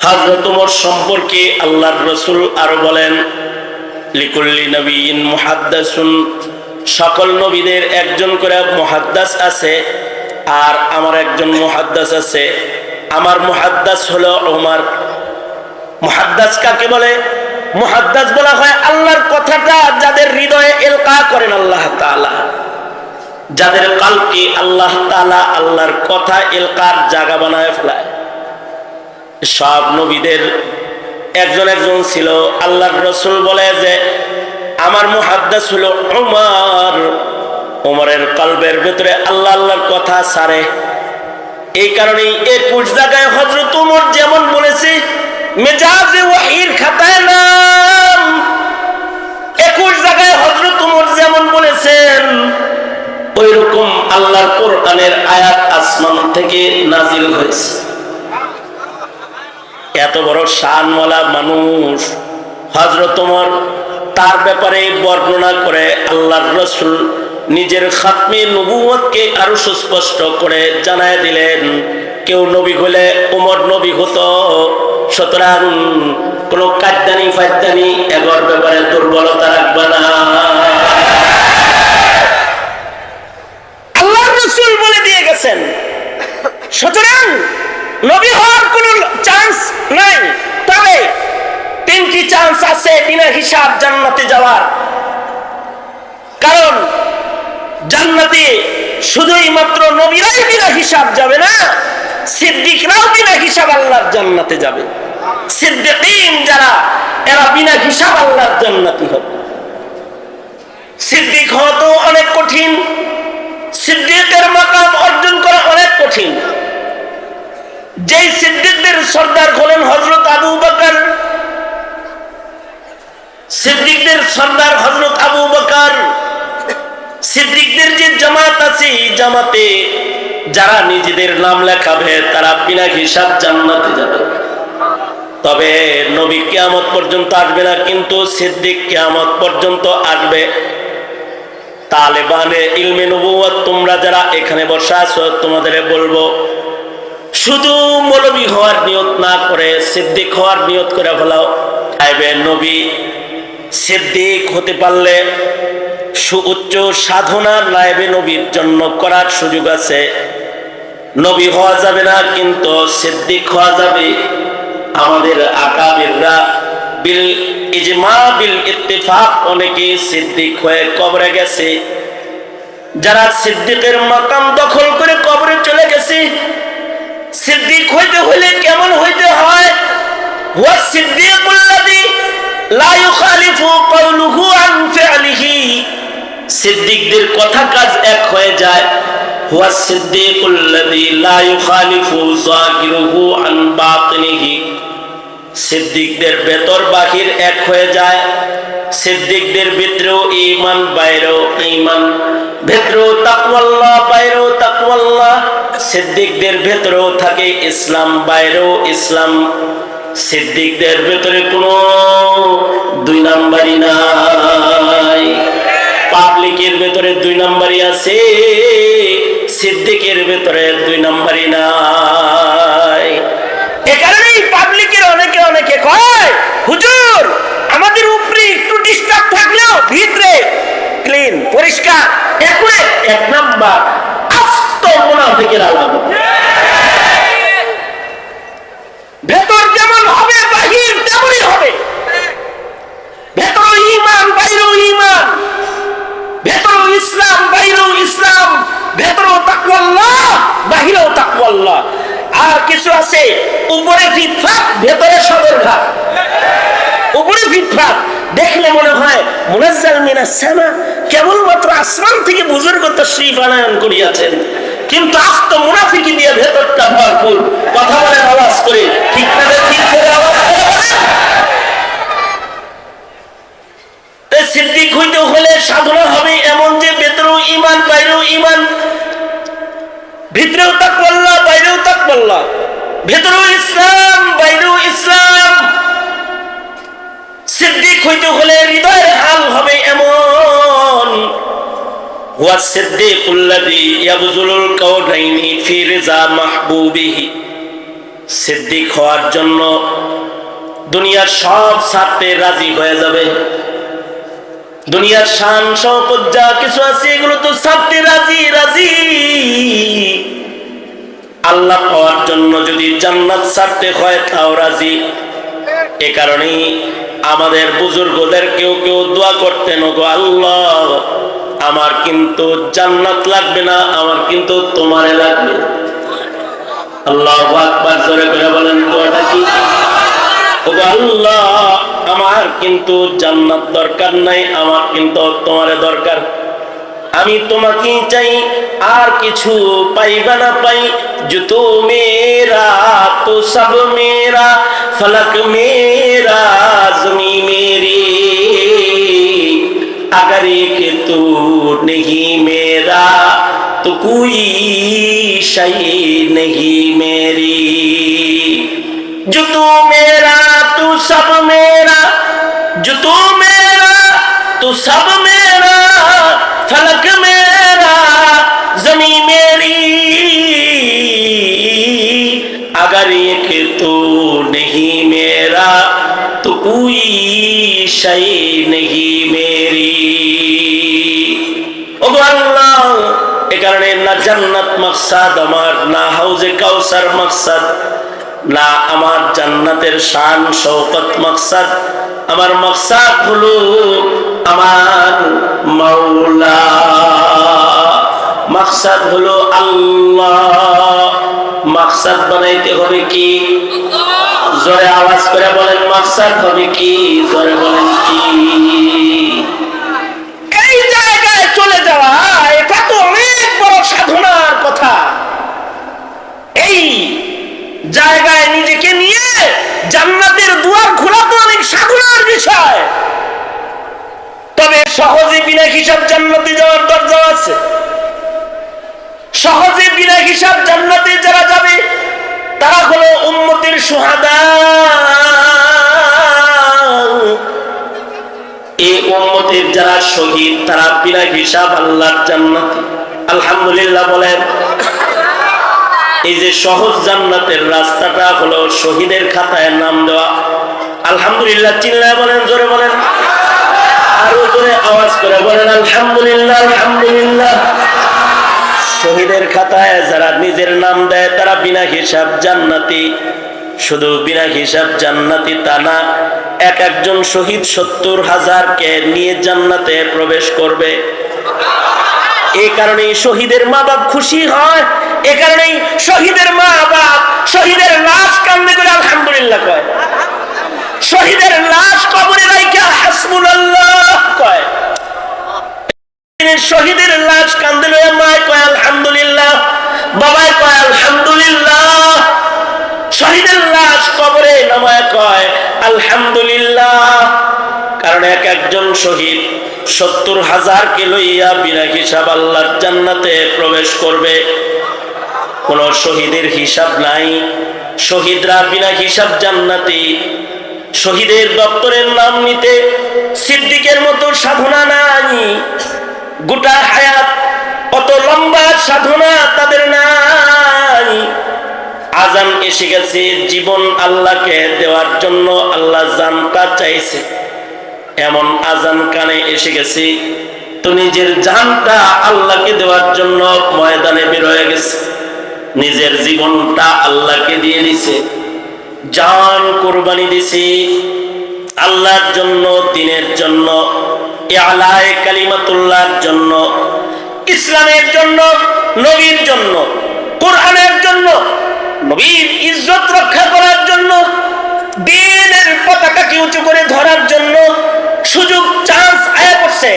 Speaker 1: হযরত ওমর সম্পর্কে আল্লাহর রাসূল আর বলেন, লিকুল্লি নবিয়্যিন মুহাদ্দাসুন, সকল নবীদের একজন করে মুহাদ্দাস আছে, আর আমার একজন মুহাদ্দাস আছে। আমার মুহাদ্দাস হলো ওমর। মুহাদ্দাস কাকে বলে? মুহাদ্দাস বলা হয় আল্লাহর কথাটা যাদের হৃদয়ে ইলকা করেন আল্লাহ তাআলা, যাদের কলবকে আল্লাহ তাআলা আল্লাহর কথা ইলকার জায়গা বানায় ফেলায়। সব নবীদের একজন একজন ছিল। আল্লাহর রাসূল বলে যে আমার মুহাদ্দাস হলো ওমর। ওমরের কলবের ভিতরে আল্লাহ আল্লাহর কথা সারে। এই কারণেই 21 জায়গায় হযরত ওমর যেমন বলেছে মেজাজে ওয়াহির খাতায় নাম, 21 জায়গায় হযরত ওমর যেমন বলেছেন ওইরকম আল্লাহর কোরআনের আয়াত আসমান থেকে নাজিল হয়েছে। এত বড় শানওয়ালা মানুষ হযরত ওমর, তার ব্যাপারে বর্ণনা করে আল্লাহর রাসূল নিজের খাতমে নবুয়তকে আরো সুস্পষ্ট করে জানায় দিলেন, কেউ নবী হলে ওমর নবী হতো। সুতরাং কোন কাদ্দানি ফাদ্দানি এগোর ব্যাপারে দুর্বলতা রাখবে না। আল্লাহর রাসূল বলে দিয়ে গেছেন, সুতরাং নবী হওয়ার কোনো চান্স নাই। তবে 3টি চান্স আছে বিনা হিসাব জান্নাতে যাওয়ার। কারণ জান্নাতে শুধুই মাত্র নবীরাই বিনা হিসাব যাবে না, সিদ্দিকরাও বিনা হিসাব আল্লাহর জান্নাতে যাবে। সিদ্দিকীন যারা, এরা বিনা হিসাব আল্লাহর জান্নাতি হবে। সিদ্দিক হওয়া তো অনেক কঠিন, সিদ্দিকের মাকাম অর্জন করা অনেক কঠিন। যেই সিদ্দিকদের সর্দার হলেন হযরত আবু বকর, সিদ্দিকদের সর্দার হযরত আবু বকর। সিদ্দিকদের যে জামাত আছে, এই জামাতে যারা নিজেদের নাম লেখাবে তারা বিনা হিসাব জান্নাতে যাবে। তবে নবী কিয়ামত পর্যন্ত আসবে না, কিন্তু সিদ্দিক কিয়ামত পর্যন্ত আসবে। তালেবানে ইলমে নবুয়ত তোমরা যারা এখানে বসে আছো, তোমাদের বলবো শুধু মৌলবী হওয়ার নিয়ত না করে সিদ্দিক হওয়ার নিয়ত করে ফেলাও। নবী সিদ্দিক হতে পারলে সুউচ্চ সাধনা নায়েবে নবীর জন্য করার সুযোগ আছে। নবী হওয়া যাবে না, কিন্তু সিদ্দিক হওয়া যাবে। আমাদের আকাবিররা বিল ইজমা বিল ইত্তেফাক অনেকে সিদ্দিক হয়ে কবরে গেছে। যারা সিদ্দিকের মাকাম দখল করে কবরে চলে গেছে, সিদ্দিক হইতে হলে কেমন হইতে হয়? ওয়া সিদ্দিকুল্লাযী লা ইউখালিফু কাওলুহু আন ফি'লিহি, সিদ্দিকদের কথা কাজ এক হয়ে যায়। ওয়া সিদ্দিকুল্লাযী লা ইউখালিফু যাহিরুহু আন বাতিনিহি, সিদ্দিকদের ভেতর বাহির এক হয়ে যায়। সিদ্দিকদের ভিতরেও ঈমান, বাইরেও ঈমান, ভেতরেও তাকওয়াল্লাহ, বাইরেও তাকওয়াল্লাহ। সিদ্দিকদের ভেতরেও থাকে ইসলাম, বাইরেও ইসলাম। সিদ্দিকদের ভেতরে কোনো 2 নাম্বারই নাই। পাবলিকের ভেতরে 2 নাম্বারই আছে, সিদ্দিকের ভেতরে 2 নাম্বারই নাই। এ কারণেই পাবলিকের অনেকে অনেকে কয়, হুজুর আমাদের উপরে একটু ডিস্টার্ব থাকলেও ভিতরে ক্লিন, পরিষ্কার। এক নাম্বার আস্ত মুনাফিকের আলামত। ভেতর যেমন হবে বাহির তেমনই হবে। ভেতর ঈমান, বাইরেও ঈমান। ভেতর ইসলাম, বাইরেও ইসলাম। ভেতর তাকওয়াল্লাহ, বাহিরেও তাকওয়াল্লাহ। আর কিছু আছে উপরে ফিটফাট, ভেতরে সদরঘাট। উপরে ফিটফাট দেখলে মনে হয় মুনাজ্জাল মিনাস সামা, কেবলমাত্র আসমান থেকে বুজুর্গ তাশরীফ আনয়ন করিয়াছেন, কিন্তু আস্ত মুনাফিকি দিয়ে ভেতরটা ভরপুর। কথা বলেন আওয়াজ করে, ঠিক না? ঠিক করে আওয়াজ করে। সিদ্দিক হইতে হলে সাধনা হবে এমন যে ভেতরেও ঈমান, বাইরেও ঈমান। ভিতরেও তাকওয়াল্লাহ, বাইরেও তাকওয়াল্লাহ, ভেতরেও ইসলাম, বাইরেও ইসলাম। সিদ্দিক হইতে হলে হৃদয়ের হাল হবে এমন, ওয়া সিদ্দিকুল্লাযী ইয়াবযুলুল কাওনাইনি ফি রিজা মাহবুবিহি। সিদ্দিক হওয়ার জন্য দুনিয়ার সব ছাড়তে রাজি হয়ে যাবে। দুনিয়ার শান শওকত যা কিছু আছে এগুলো তো ছাড়তে রাজি রাজি। আল্লাহ পাওয়ার জন্য যদি জান্নাত ছাড়তে হয় তাও রাজি। এ কারণেই আমাদের বুজুর্গদের কেউ কেউ দোয়া করতেন, ওগো আল্লাহ আমার কিন্তু জান্নাত লাগবে না, আমার কিন্তু তোমারে লাগবে। আল্লাহু আকবার, জোরে করে বলেন দোয়াটা কি? ওগো আল্লাহ আমার কিন্তু জান্নাত দরকার নাই, আমার কিন্তু তোমারে দরকার। আমি তোমাকেই চাই, আর কিছু পাইবা না পাই। জুতো মেরা তো সব মেরা, ফলক মেরা জমি মেরি, अगर एक तू नहीं मेरा तो कोई शय नहीं मेरी। जो तू मेरा तू सब मेरा, जो तू मेरा तू सब मेरा, फलक मेरा जमी मेरी, अगर एक तू नहीं मेरा तो कोई शय नहीं मेरी। ওগো আল্লাহ, এ কারণে না জান্নাত মাকসাদ আমার, না হাউজে কাউসার মাকসাদ, না আমার জান্নাতের শান শওকত মাকসাদ। আমার মাকসাদ হলো আমার মাওলা, মাকসাদ হলো আল্লাহ। মাকসাদ বানাইতে হবে কি? জোরে আওয়াজ করে বলেন, মাকসাদ হবে কি? জোরে বলেন কি? এই জায়গায় চলে যাওয়া এটা তো অনেক বড় সাধনার কথা। এই জায়গায় নিজেকে নিয়ে জান্নাতের দুয়ার খোলা তো অনেক সাধনার বিষয়। তবে সহজে বিনা হিসাব জান্নাতে যাওয়ার দরজা আছে। সহজে বিনা হিসাব জান্নাতে যারা যাবে তারা হলো উম্মতের সুহাদা। এই উম্মতের যারা শহীদ তারা বিনা হিসাব আল্লাহর জান্নাতে। আলহামদুলিল্লাহ বলেন। এই যে সহজ জান্নাতের রাস্তাটা হলো শহীদের খাতায় নাম দেওয়া। আলহামদুলিল্লাহ চিল্লায় বলেন, জোরে বলেন, আরো জোরে আওয়াজ করে বলেন আলহামদুলিল্লাহ, আলহামদুলিল্লাহ। শহীদের খাতায় যারা নিজের নাম দেয় তারা বিনা হিসাব জান্নাতি। শুধু বিনা হিসাব জান্নাতি তা না, এক একজন শহীদ 70,000-কে নিয়ে জান্নাতে প্রবেশ করবে। এই কারণেই শহীদের মা বাপ খুশি হয়। এই কারণেই শহীদের মা বাপ শহীদের লাশ কান্দে করে আলহামদুলিল্লাহ কয়। শহীদের লাশ কবরে রাইখা হাসবুনাল্লাহ কয়। শহীদের লাশ কান্দে লয়ে মা কয় আলহামদুলিল্লাহ, বাবাই কয় আলহামদুলিল্লাহ। শহীদের লাশ কবরে নামায় কয় আলহামদুলিল্লাহ। কারণ এক একজন শহীদ 70,000-কে লইয়া বিনা হিসাব আল্লাহর জান্নাতে প্রবেশ করবে। কোন শহীদের হিসাব নাই, শহীদরা বিনা হিসাব জান্নাতি। শহীদের দপ্তরের নাম নিতে সিদ্দিকের মতো সাধনা নাই। গোটা হায়াত অত লম্বা সাধনা তাদের নাই। আজান এসে গেছে, জীবন আল্লাহকে দেওয়ার জন্য আল্লাহ জানটা চাইছে, এমন আজান কানে এসে গেছে তো নিজের জানটা আল্লাহকে দেওয়ার জন্য ময়দানে বের হয়ে গেছে। নিজের জীবনটা আল্লাহকে দিয়ে দিছে, জান কুরবানি দিছে আল্লাহর জন্য, দ্বীনের জন্য, ইআলায়ে কালিমাতুল্লাহর জন্য, ইসলামের জন্য, নবীর জন্য, কোরআনের জন্য, নবীর ইজ্জত রক্ষা করার জন্য, দ্বীনের পতাকাকে উঁচু করে ধরার জন্য। সুযোগ চান্স আয়া পড়ছে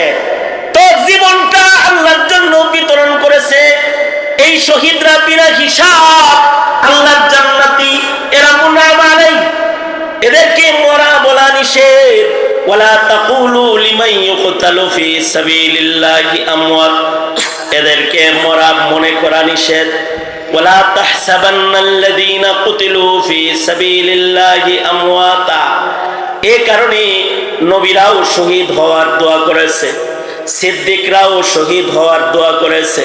Speaker 1: তো জীবনটা আল্লাহর জন্য বিতরণ করেছে। এই শহীদরা বিনা হিসাব আল্লাহর জান্নাতি। এরা মুনাম আলাই, এদেরকে মরা বলা নিষেধ। ওয়ালা তাকুলু লিমান ইউকতালু ফি সাবিলিল্লাহি আমওয়াত, এদেরকে মরা মনে করা নিষেধ। ওয়ালা তাহসাবান্নাল্লাযীনা কুতিলু ফী সাবিলিল্লাহি আমওয়াতা। এই কারণে নবীরাও শহীদ হওয়ার দোয়া করেছে, সিদ্দিকরাও শহীদ হওয়ার দোয়া করেছে,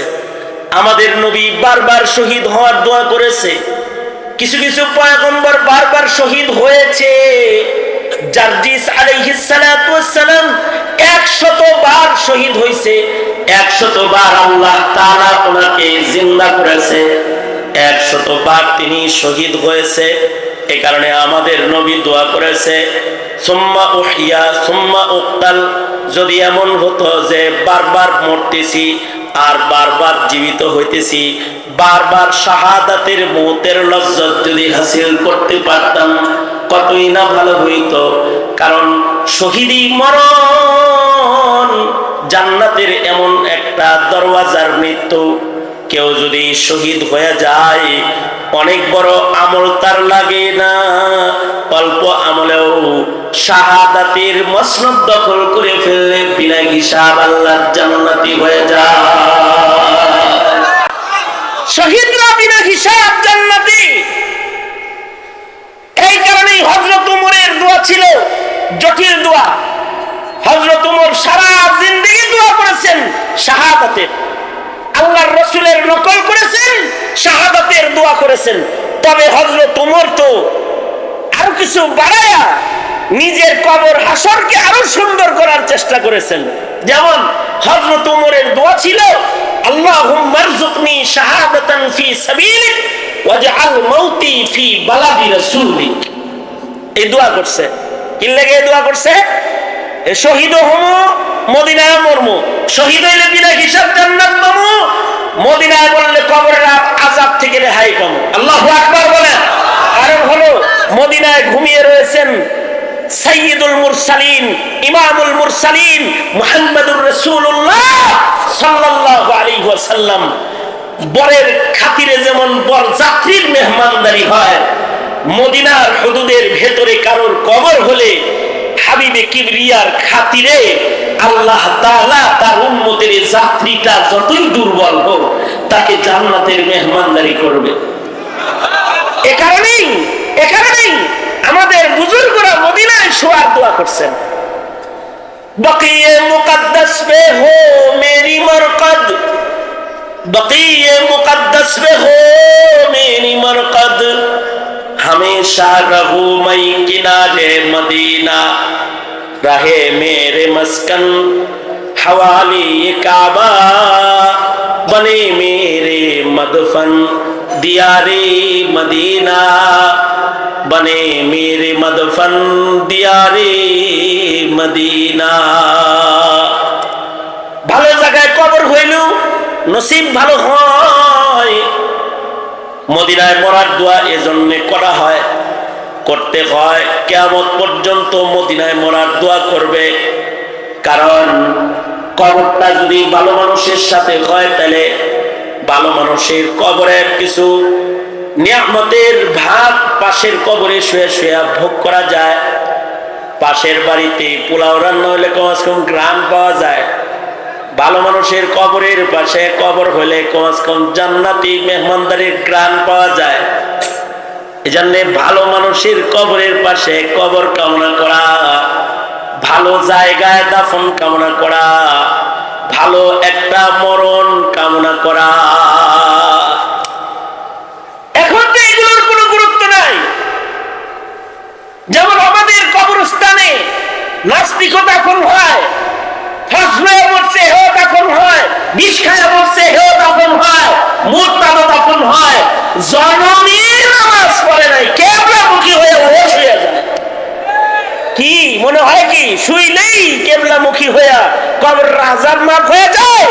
Speaker 1: আমাদের নবী বারবার শহীদ হওয়ার দোয়া করেছে। কিছু কিছু পয়গম্বর বারবার শহীদ হয়েছে। জারজিস আলাইহিস সালাতু ওয়াস সালাম 100 বার শহীদ হয়েছে, 100 বার আল্লাহ তাআলা ওনাকে জিন্দা করেছে, 100 বার তিনি শহীদ হয়েছে। এই কারণে আমাদের নবী দোয়া করেছে সুম্মা উহিয়া সুম্মা উক্তাল। যদি এমন হতো যে বারবার মরতেছি আর বারবার জীবিত হইতেছি, বারবার শাহাদাতের মৌতের লজ্জত যদি হাসিল করতে পারতাম কতই না ভালো হইতো। কারণ শহীদি মরণ জান্নাতের এমন একটা দরওয়াজার মৃত্যু। কেউ যদি শহীদ হয়ে যায় অনেক বড় আমল তার লাগে না, অল্প আমলেও শাহাদাতের মসনদ দখল করে ফেললে বিনা হিসাব আল্লাহর জান্নাতি হয়ে যায়। শহীদরা বিনা হিসাব জান্নাতি। এই কারণেই হযরত উমরের দোয়া ছিল জটিল দোয়া। হযরত উমর সারা জিন্দেগি দোয়া করেছেন শাহাদাতের, আল্লাহর রাসূলের নকল করেছেন, শাহাদাতের দোয়া করেছেন। তবে হযরত উমর তো আরো কিছু বাড়ায়া নিজের কবর হাসরকে আরো সুন্দর করার চেষ্টা করেছেন। যেমন হযরত উমরের দোয়া ছিল আল্লাহুম্মা রযুকনি শাহাদাতান ফি সাবিলিক ওয়াজআল মাউতি ফি বালাদি রাসূলিক। এই দোয়া করছে। কি লাগে এই দোয়া করছে? শহীদ হমু, মদিনায় মরমু। শহীদ হইলে বিনা হিসাব জান্নাত পাবো, মদিনায় বললে কবরের আযাব থেকে রেহাই পাবো। আল্লাহু আকবার বলেন। কারণ হলো মদিনায় ঘুমিয়ে রয়েছেন সাইয়্যিদুল মুরসালিন, ইমামুল মুরসালিন মুহাম্মদুর রাসূলুল্লাহ সাল্লাল্লাহু আলাইহি ওয়াসাল্লাম। বরের খাতিরে যেমন বর যাত্রীর মেহমানদারি হয়, মদিনার হুদুদের ভেতরে কারোর কবর হলে হাবিবে কিবরিয়ার খাতিরে আল্লাহ তাআলা তার উম্মতের যাত্রীটা যতই দুর্বল হোক তাকে জান্নাতের মেহমানদারি করবে। এ কারণেই আমাদের বুজুর্গরা মদিনায় শোয়ার দোয়া করছেন। বকিয়ে মুকদ্দাস পে হো মেরি মরকদ, বকিয়ে মুকদ্দাস পে হো মেরি মরকদ, हमेशा रहूं मैं किनारे मदीना, रहे मेरे मस्कन हवाली काबा, बने मेरे मदफन दियारे मदीना, बने मेरे मदफन दियारे मदीना। ভালো জায়গায় কবর হইলেও নসিব ভালো হয়। মদিনায় মরার দোয়া এজন্য করা হয়, করতে হয়, কিয়ামত পর্যন্ত মদিনায় মরার দোয়া করবে। কারণ কবরটা যদি ভালো মানুষের সাথে হয় তাহলে ভালো মানুষের কবরের কিছু নিয়ামতের ভাগ পাশের কবরে শুয়ে শুয়ে ভোগ করা যায়। পাশের বাড়িতে পোলাও রান্না হলে কমস কম গ্রাম পাওয়া যায়। ভালো মানুষের কবরের পাশে কবর হলে কমস কম জান্নাতি মেহমানদারির গ্রাম পাওয়া যায়। এজন্য ভালো মানুষের কবরের পাশে কবর কামনা করা, ভালো জায়গায় দাফন কামনা করা, ভালো একটা মরণ কামনা করা। এখন তো এগুলোর কোনো গুরুত্ব নাই। যেমন আমাদের কবরস্থানে নাস্তিকও দাফন হয়, ফসলে মরছে হেও দাফন হয়, বিষ খায় মরছে হেও দাফন হয়, মুরতাদও দাফন হয়। জননী নামাজ পড়ে নাই, কেবলামুখী হয়ে ওহশ হয়ে যায়। কি মনে হয় কি শুইলেই কেবলামুখী হয়ে কবর আযাব মাফ হয়ে যায়?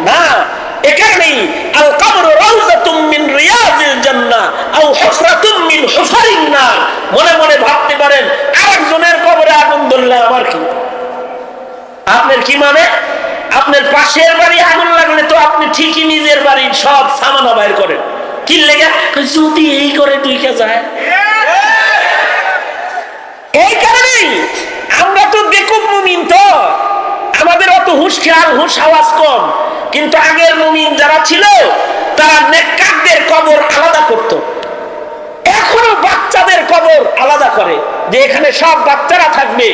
Speaker 1: না। এখানেই আল কবর রাউযাতুম মিন রিয়াজিল জান্নাহ আও হুফরাতুম মিন হুফারিন নার। মনে মনে ভাবতে পারেন আরেকজনের কবরে আগুন ধরলে আমার কি? আপনার কি মানে? আপনার পাশের বাড়ি আগুন লাগলে তো আপনি ঠিকই নিজের বাড়ির সব সামানা বাইর করেন। কি লেগে? যদি এই করে তুই কে যায়। এই কারণেই আমরা তো বেকুব মুমিন, তো আমাদের অত হুঁশ খেয়াল হুঁশ আওয়াজ কম। কিন্তু আগের মুমিন যারা ছিল তারা নেককারদের কবর আলাদা করত। এখনো বাচ্চাদের কবর আলাদা করে, যে এখানে সব বাচ্চারা থাকবে,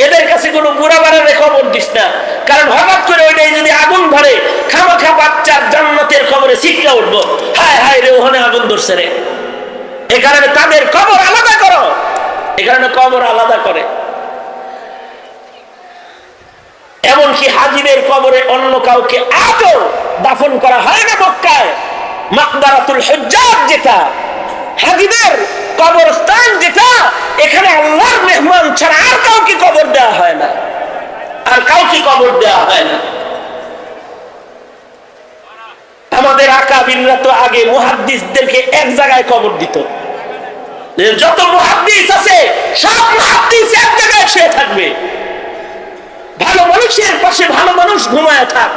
Speaker 1: এদের কাছে কোনো বুড়া বাড়ারে কবর দিস না, কারণ হঠাৎ করে ওইটাই যদি আগুন ধরে খামাখা বাচ্চার জান্নাতের কবরে ছিটকা উঠবো, হায় হায় রে ওখানে আগুন ধরছে রে। এ কারণে তাদের কবর আলাদা করো, এ কারণে কবর আলাদা করে। এমনকি হাজিদের কবরে অন্য কাউকে আজও দাফন করা হয় না। মক্কায় মাকবারাতুল হুজ্জাজ, যেটা হাজিদের কবরস্থান, যেটা এখানে আল্লাহর মেহমান ছাড়া আর কাউকে কবর দেওয়া হয় না, আর কাউকে কবর দেওয়া হয় না। আমাদের আকাবিররা তো আগে মুহাদ্দিসদেরকে এক জায়গায় কবর দিত। যত মুহাদ্দিস আছে সব মুহাদ্দিস এক জায়গায় শুয়ে থাকবে, ভালো মানুষের পাশে ভালো মানুষ ঘুমায় থাক।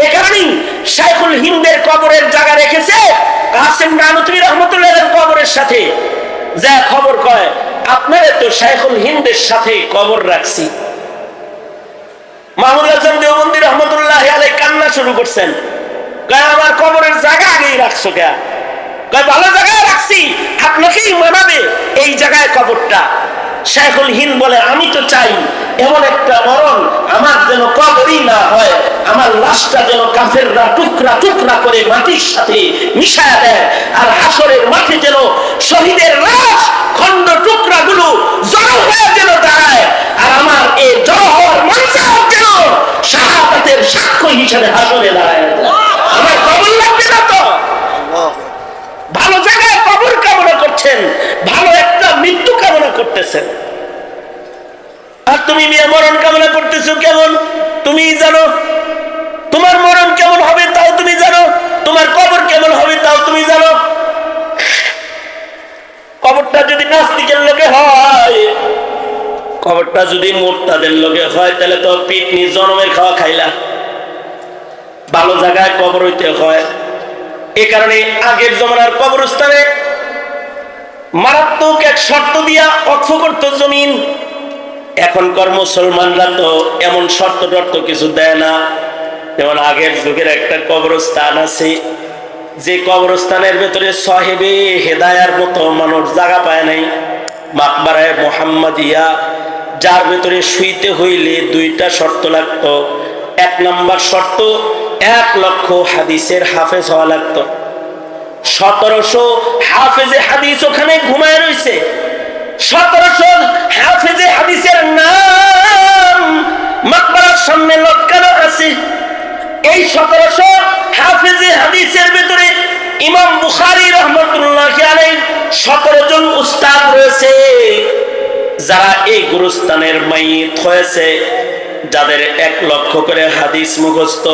Speaker 1: এ কারণেই শাইখুল হিন্দের কবরের জায়গা রেখেছে কাসেম নানুতুবি রহমতুল্লাহের কবরের সাথে। যা খবর কয় আপনারা তো শাইখুল হিন্দের সাথে কবর রাখছি। মাহমুদ হাসান দেওবন্দি রহমতুল্লাহ আলাইহি কান্না শুরু করছেন, কয় আমার কবরের জায়গা আগেই রাখছো কে? কয় ভালো জায়গায় রাখছি, আপনাকেই মানাবে এই জায়গায় কবরটা। শাইখুল হিন্দ বলে আমি তো চাই এমন একটা মরণ আমার যেন কবরই না হয়, আমার লাশটা যেন কাফেররা টুকরা টুকরা করে মাটির সাথে মিশায়া দেয়, আর হাসরের মাঠে যেন শহীদের লাশ খন্ড টুকরা গুলো জড়ো হয়ে যেন দাঁড়ায়, আর আমার এই জড়ো হওয়ার মঞ্চাও যেন শাহাদাতের সাক্ষ্য হিসেবে হাসরে দাঁড়ায়। আমার কবর লাগবে না তো? ভালো জায়গায় কবর কামনা করছেন, ভালো একটা মৃত্যু কামনা করতেছেন, আর তুমি মেয়ে মরণ কামনা করতেছো কেমন তুমি জানো? তোমার মরণ কেমন হবে তাও তুমি জানো, তোমার কবর কেমন হবে তাও তুমি জানো। কবরটা যদি নাস্তিকের লোকে হয়, কবরটা যদি মুরতাদের লোকে হয়, তাহলে তো পিটনি জনমের খাওয়া খাইলা। ভালো জায়গায় কবর হইতে হয়। এ কারণে আগের জমানার কবরস্থানে মারাত্মক এক শর্ত দিয়া অক্ষ করত জমিন। এখনকার মুসলমানরা তো এমন শর্ত টর্ত কিছু দেয় না। যেমন আগের যুগের একটা কবরস্থান আছে, যে কবরস্থানের ভেতরে সাহেবে হেদায়ার মতো মানুষ জায়গা পায় নাই, মাকবারায়ে মুহাম্মাদিয়া, যার ভেতরে শুইতে হইলে দুইটা শর্ত লাগতো। এক নাম্বার শর্ত, 1 লক্ষ হাদিসের হাফেজ হওয়া লাগতো। 1700 হাফেজে হাদিস ওখানে ঘুমায় রয়েছে। 1700 হাফেজে হাদিসের নাম মাকবারার সামনে লটকানো আছে। এই 1700 হাফেজে হাদিসের ভিতরে ইমাম বুখারী রাহমাতুল্লাহি আলাইহি 17 জন উস্তাদ রয়েছে, যারা এই গুরুস্থানের মাইয়িত হয়েছে, যাদের 1 লক্ষ করে হাদিস মুখস্থ।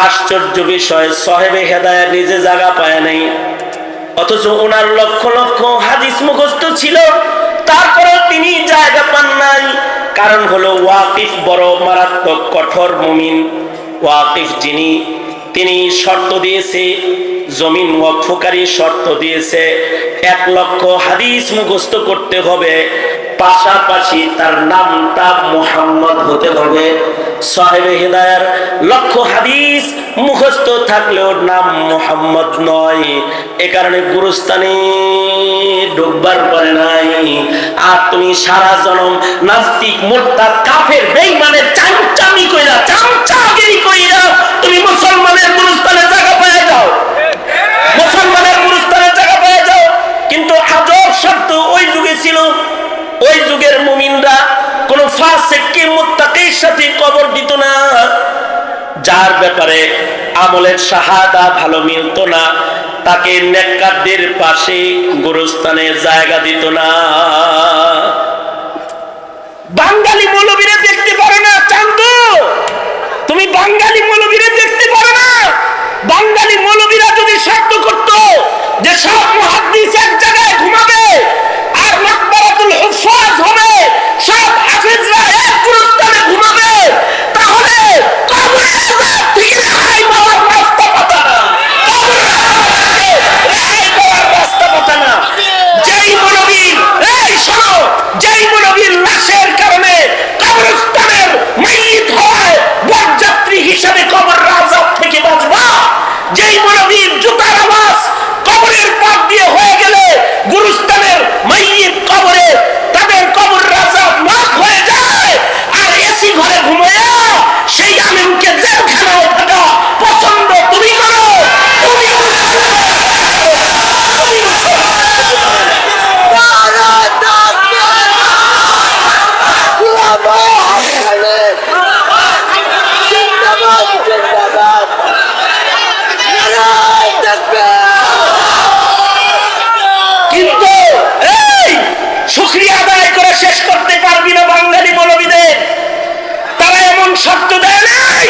Speaker 1: আশ্চর্য বিষয়, সাহেবে হেদায়েত নিজে জায়গা পায় নাই, অথচ ওনার লক্ষ লক্ষ হাদিস মুখস্থ ছিল, তারপরেও তিনি জায়গা পান নাই। কারণ হলো ওয়াকিফ বড় মারাত্মক কঠোর মুমিন। ওয়াকিফ যিনি, তিনি শর্ত দিয়েছে, জমিন ওয়াকফকারী শর্ত দিয়েছে 1 লক্ষ হাদিস মুখস্থ করতে হবে, পাশাপাশি তার নামটা মুহাম্মদ হতে হবে। সাহেবে হেদায়ার লক্ষ হাদিস মুখস্থ থাকলেও নাম মুহাম্মদ নয়, এ কারণে গুরুস্থানে ঢুকবার পারে নাই। আর তুমি সারা জনম নাস্তিক মুরতাদ কাফের বেঈমানের চামচামি কইরা, চামচাগিরি কইরা তুমি মুসলমানের গুরুস্থানে জায়গা পেয়ে যাও, মুসলমানের গুরুস্থানে জায়গা পেয়ে যাও। কিন্তু আজব শর্ত ওই যুগে ছিল। ওই যুগের মুমিনরা কোন ফাসিককে মুত্তাকির সাথে কবর দিত না, যার ব্যাপারে আমলের শাহাদা ভালো মিলত না, তাকে নেককারদের পাশে গুরুস্থানে জায়গা দিত না। বাঙালি মৌলবীরা দেখতে পারো না চান্দু, তুমি বাঙালি মৌলবীরা দেখতে পারো না। বাঙালি মৌলবীরা যদি শর্ত করত যে সব মুহাদ্দিস এক জায়গায় ঘুমাবে আর মাকবারাতুল হুফাজ হবে, সব হাফেজরা এক গুরুস্থানে ঘুমাবে, তাহলে কবরে আযাব থেকে রেহাই পাওয়ার রাস্তা পাতা না, কবরে রেহাই পাওয়ার রাস্তা পাতা না। যেই মৌলবী, এই শোনো, যেই মৌলবীর লাশের কারণে কবরে শর্ত দেয় নাই,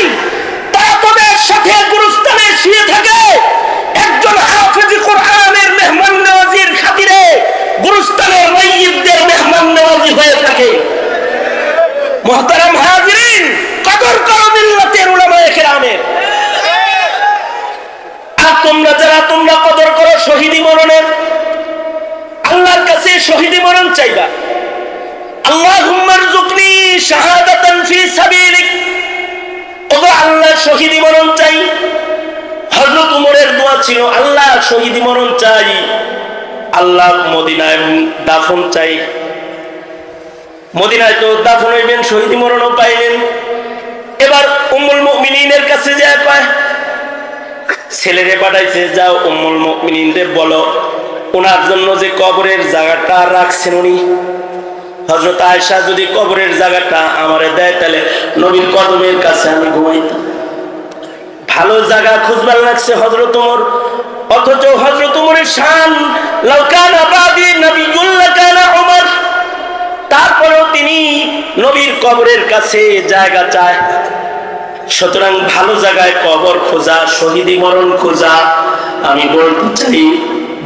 Speaker 1: তারা তোদের সাথে গুরুস্থানে শুয়ে থাকে। একজন হাফেজ কোরআনের মেহমান নওয়াজির খাতিরে গুরুস্থানের মাইয়িতদের মেহমান নওয়াজি হয়ে থাকে। মুহতারাম হাজিরিন, কদর করো মিল্লাতের উলামায়ে কেরামের। আর তোমরা যারা তোমরা কদর করো শহীদি মরণের, আল্লাহর কাছে শহীদি মরণ চাইবা। আল্লাহুম্মা রযুকনি শাহাদাতান ফি সাবিলিক, ওগো আল্লাহ শহীদি মরণ চাই। হযরত ওমরের দোয়া ছিল, আল্লাহ শহীদি মরণ চাই, আল্লাহ মদিনায় দাফন চাই। মদিনায় তো দাফন হইবেন, শহীদি মরণও পাইলেন। এবার উম্মুল মুমিনিনের কাছে যায়, কয় ছেলেরে পাঠাইছে, যাও উম্মুল মুমিনিনদের বলো ওনার জন্য যে কবরের জায়গাটা রাখছেন উনি, হযরত আয়েশা যদি কবরের জায়গাটা আমারে দেয় তাহলে নবীর কদমের কাছে আমি ঘুমাইতাম। ভালো জায়গা খুঁজবার লাগছে হযরত ওমর, অথচ হযরত ওমরের শান লাউ কানা বাদি নবিয়্যুল লাকানা ওমর, তারপরেও তিনি নবীর কবরের কাছে জায়গা চায়। সুতরাং ভালো জায়গায় কবর খোঁজা, শহীদি মরণ খোঁজা। আমি বলতে চাই,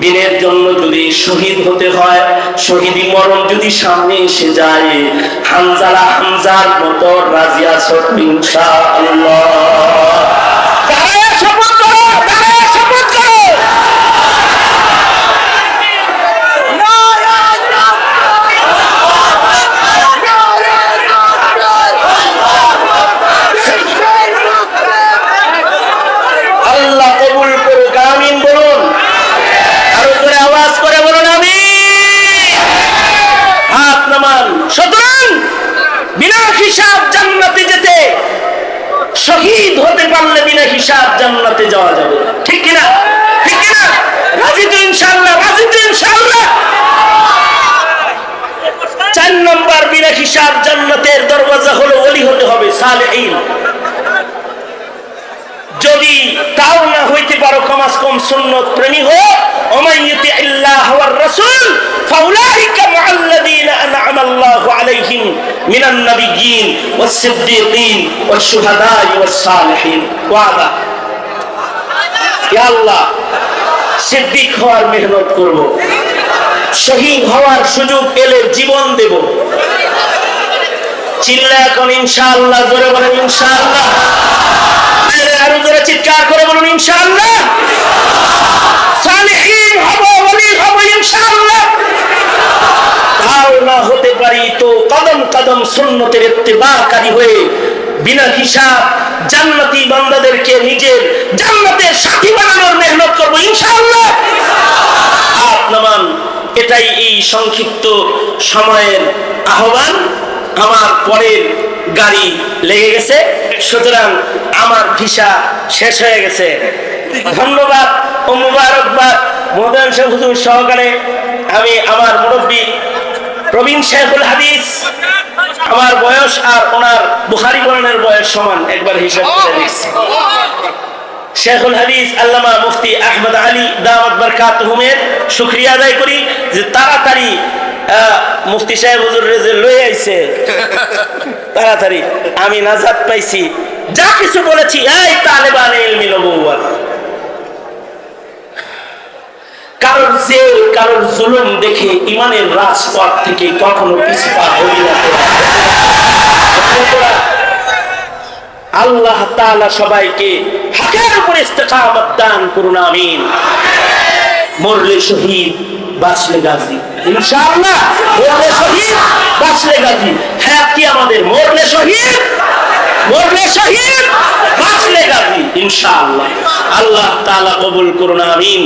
Speaker 1: দিনের জন্য যদি শহীদ হতে হয়, শহীদি মরণ যদি সামনে এসে যায়, হামজার মতো রাজি আছো ইনশাআল্লাহ? দাঁড়ায় শপথ করো, দাঁড়ায় শপথ করো। আল্লাহ কবুল করুক, আমিন বলুন। আরো জোরে আওয়াজ করে বলুন আমিন। হাত নামান। সুতরাং বিনা হিসাব জান্নাতে যেতে, শহীদ হতে পারলে বিনা হিসাব জান্নাতে যাওয়া যাবে। ঠিক কিনা? ঠিক কিনা? রাজি তো ইনশাআল্লাহ? রাজি তো ইনশাআল্লাহ? 4 নম্বর বিনা হিসাব জান্নাতের দরওয়াজা হলো ওলি হতে হবে, সালেহীন। যদি তাও না হইতে পারো, কমাস কম সুন্নত প্রেমী হো। ওমাইয়ুতি আল্লাহ ওয়ার রাসূল ফাউলাইকা মাআল্লাযীনা আনআমা আল্লাহু আলাইহিম মিনান নাবিয়্যিন ওয়াস সিদ্দীকিন ওয়াশ শুহাদাই ওয়াস সালিহিন। ওয়াদা, ইয়া আল্লাহ সিদ্দিক হওয়ার মেহনত করব, শহীদ হওয়ার সুযোগ এলে জীবন দেব। চিল্লা এখন ইনশাআল্লাহ, জোরে বলেন ইনশাআল্লাহ। আরো জোরে চিৎকার করে বলুন ইনশাআল্লাহ। সালেহীন হব, ওলি হব ইনশাআল্লাহ। তাও না হতে পারি তো কদম কদম সুন্নতের ইত্তেবাকারী হয়ে বিনা হিসাব জান্নাতি বান্দাদেরকে নিজের জান্নাতের সাথী বানানোর মেহনত করব ইনশাআল্লাহ। আপনামান, এটাই এই সংক্ষিপ্ত সময়ের আহ্বান। আমার পরের গাড়ি লেগে গেছে, সুতরাং আমার ভিসা শেষ হয়ে গেছে। ধন্যবাদ ও মুবারকবাদ মোহতারাম শেখ হুজুর সহকারে আমি আমার মুরব্বী প্রবীণ শেখুল হাদিস, আমার বয়স আর ওনার বুখারী বর্ণের বয়স সমান, একবার হিসাব করে দেখছি। শেখুল হাদিস আল্লামা মুফতি আহমদ আলী দাওয়াত বারকাতুহুমের শুকরিয়া আদায় করি যে তাড়াতাড়ি মুফতি সাহেব হুজুর রেজে লয়ে আইছে, তাড়াতাড়ি আমি নাজাত পাইছি। যা কিছু বলেছি এই তালেবান ইলমি নবুওয়াত, কারোর জেল কারোর জুলুম দেখে ইমানের রাজপথ থেকে কখনো পিছপা হই না। আল্লাহ তাআলা সবাইকে হকের উপর ইস্তেকামত দান করুন, আমিন। মরলে শহীদ, বাঁচলে গাজী ইনশাআল্লাহ। মরলে শহীদ, বাঁচলে গাজী। হ্যাঁ কি আমাদের মরলে শহীদ, মরলে শহীদ, বাঁচলে গাজী इंशाअल्लाह। अल्लाह ताला कबूल करुणा आमीन।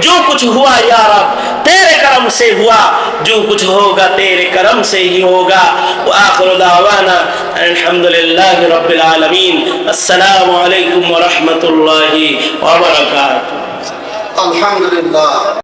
Speaker 1: जो कुछ हुआ या रब तेरे करम से हुआ, जो कुछ होगा तेरे करम से ही होगा। व आखिर दावाना अल्हम्दुलिल्लाहि रब्बिल आलमीन। अस्सलामु अलैकुम व रहमतुल्लाहि व बरकातुहू। अल्हम्दुलिल्लाह।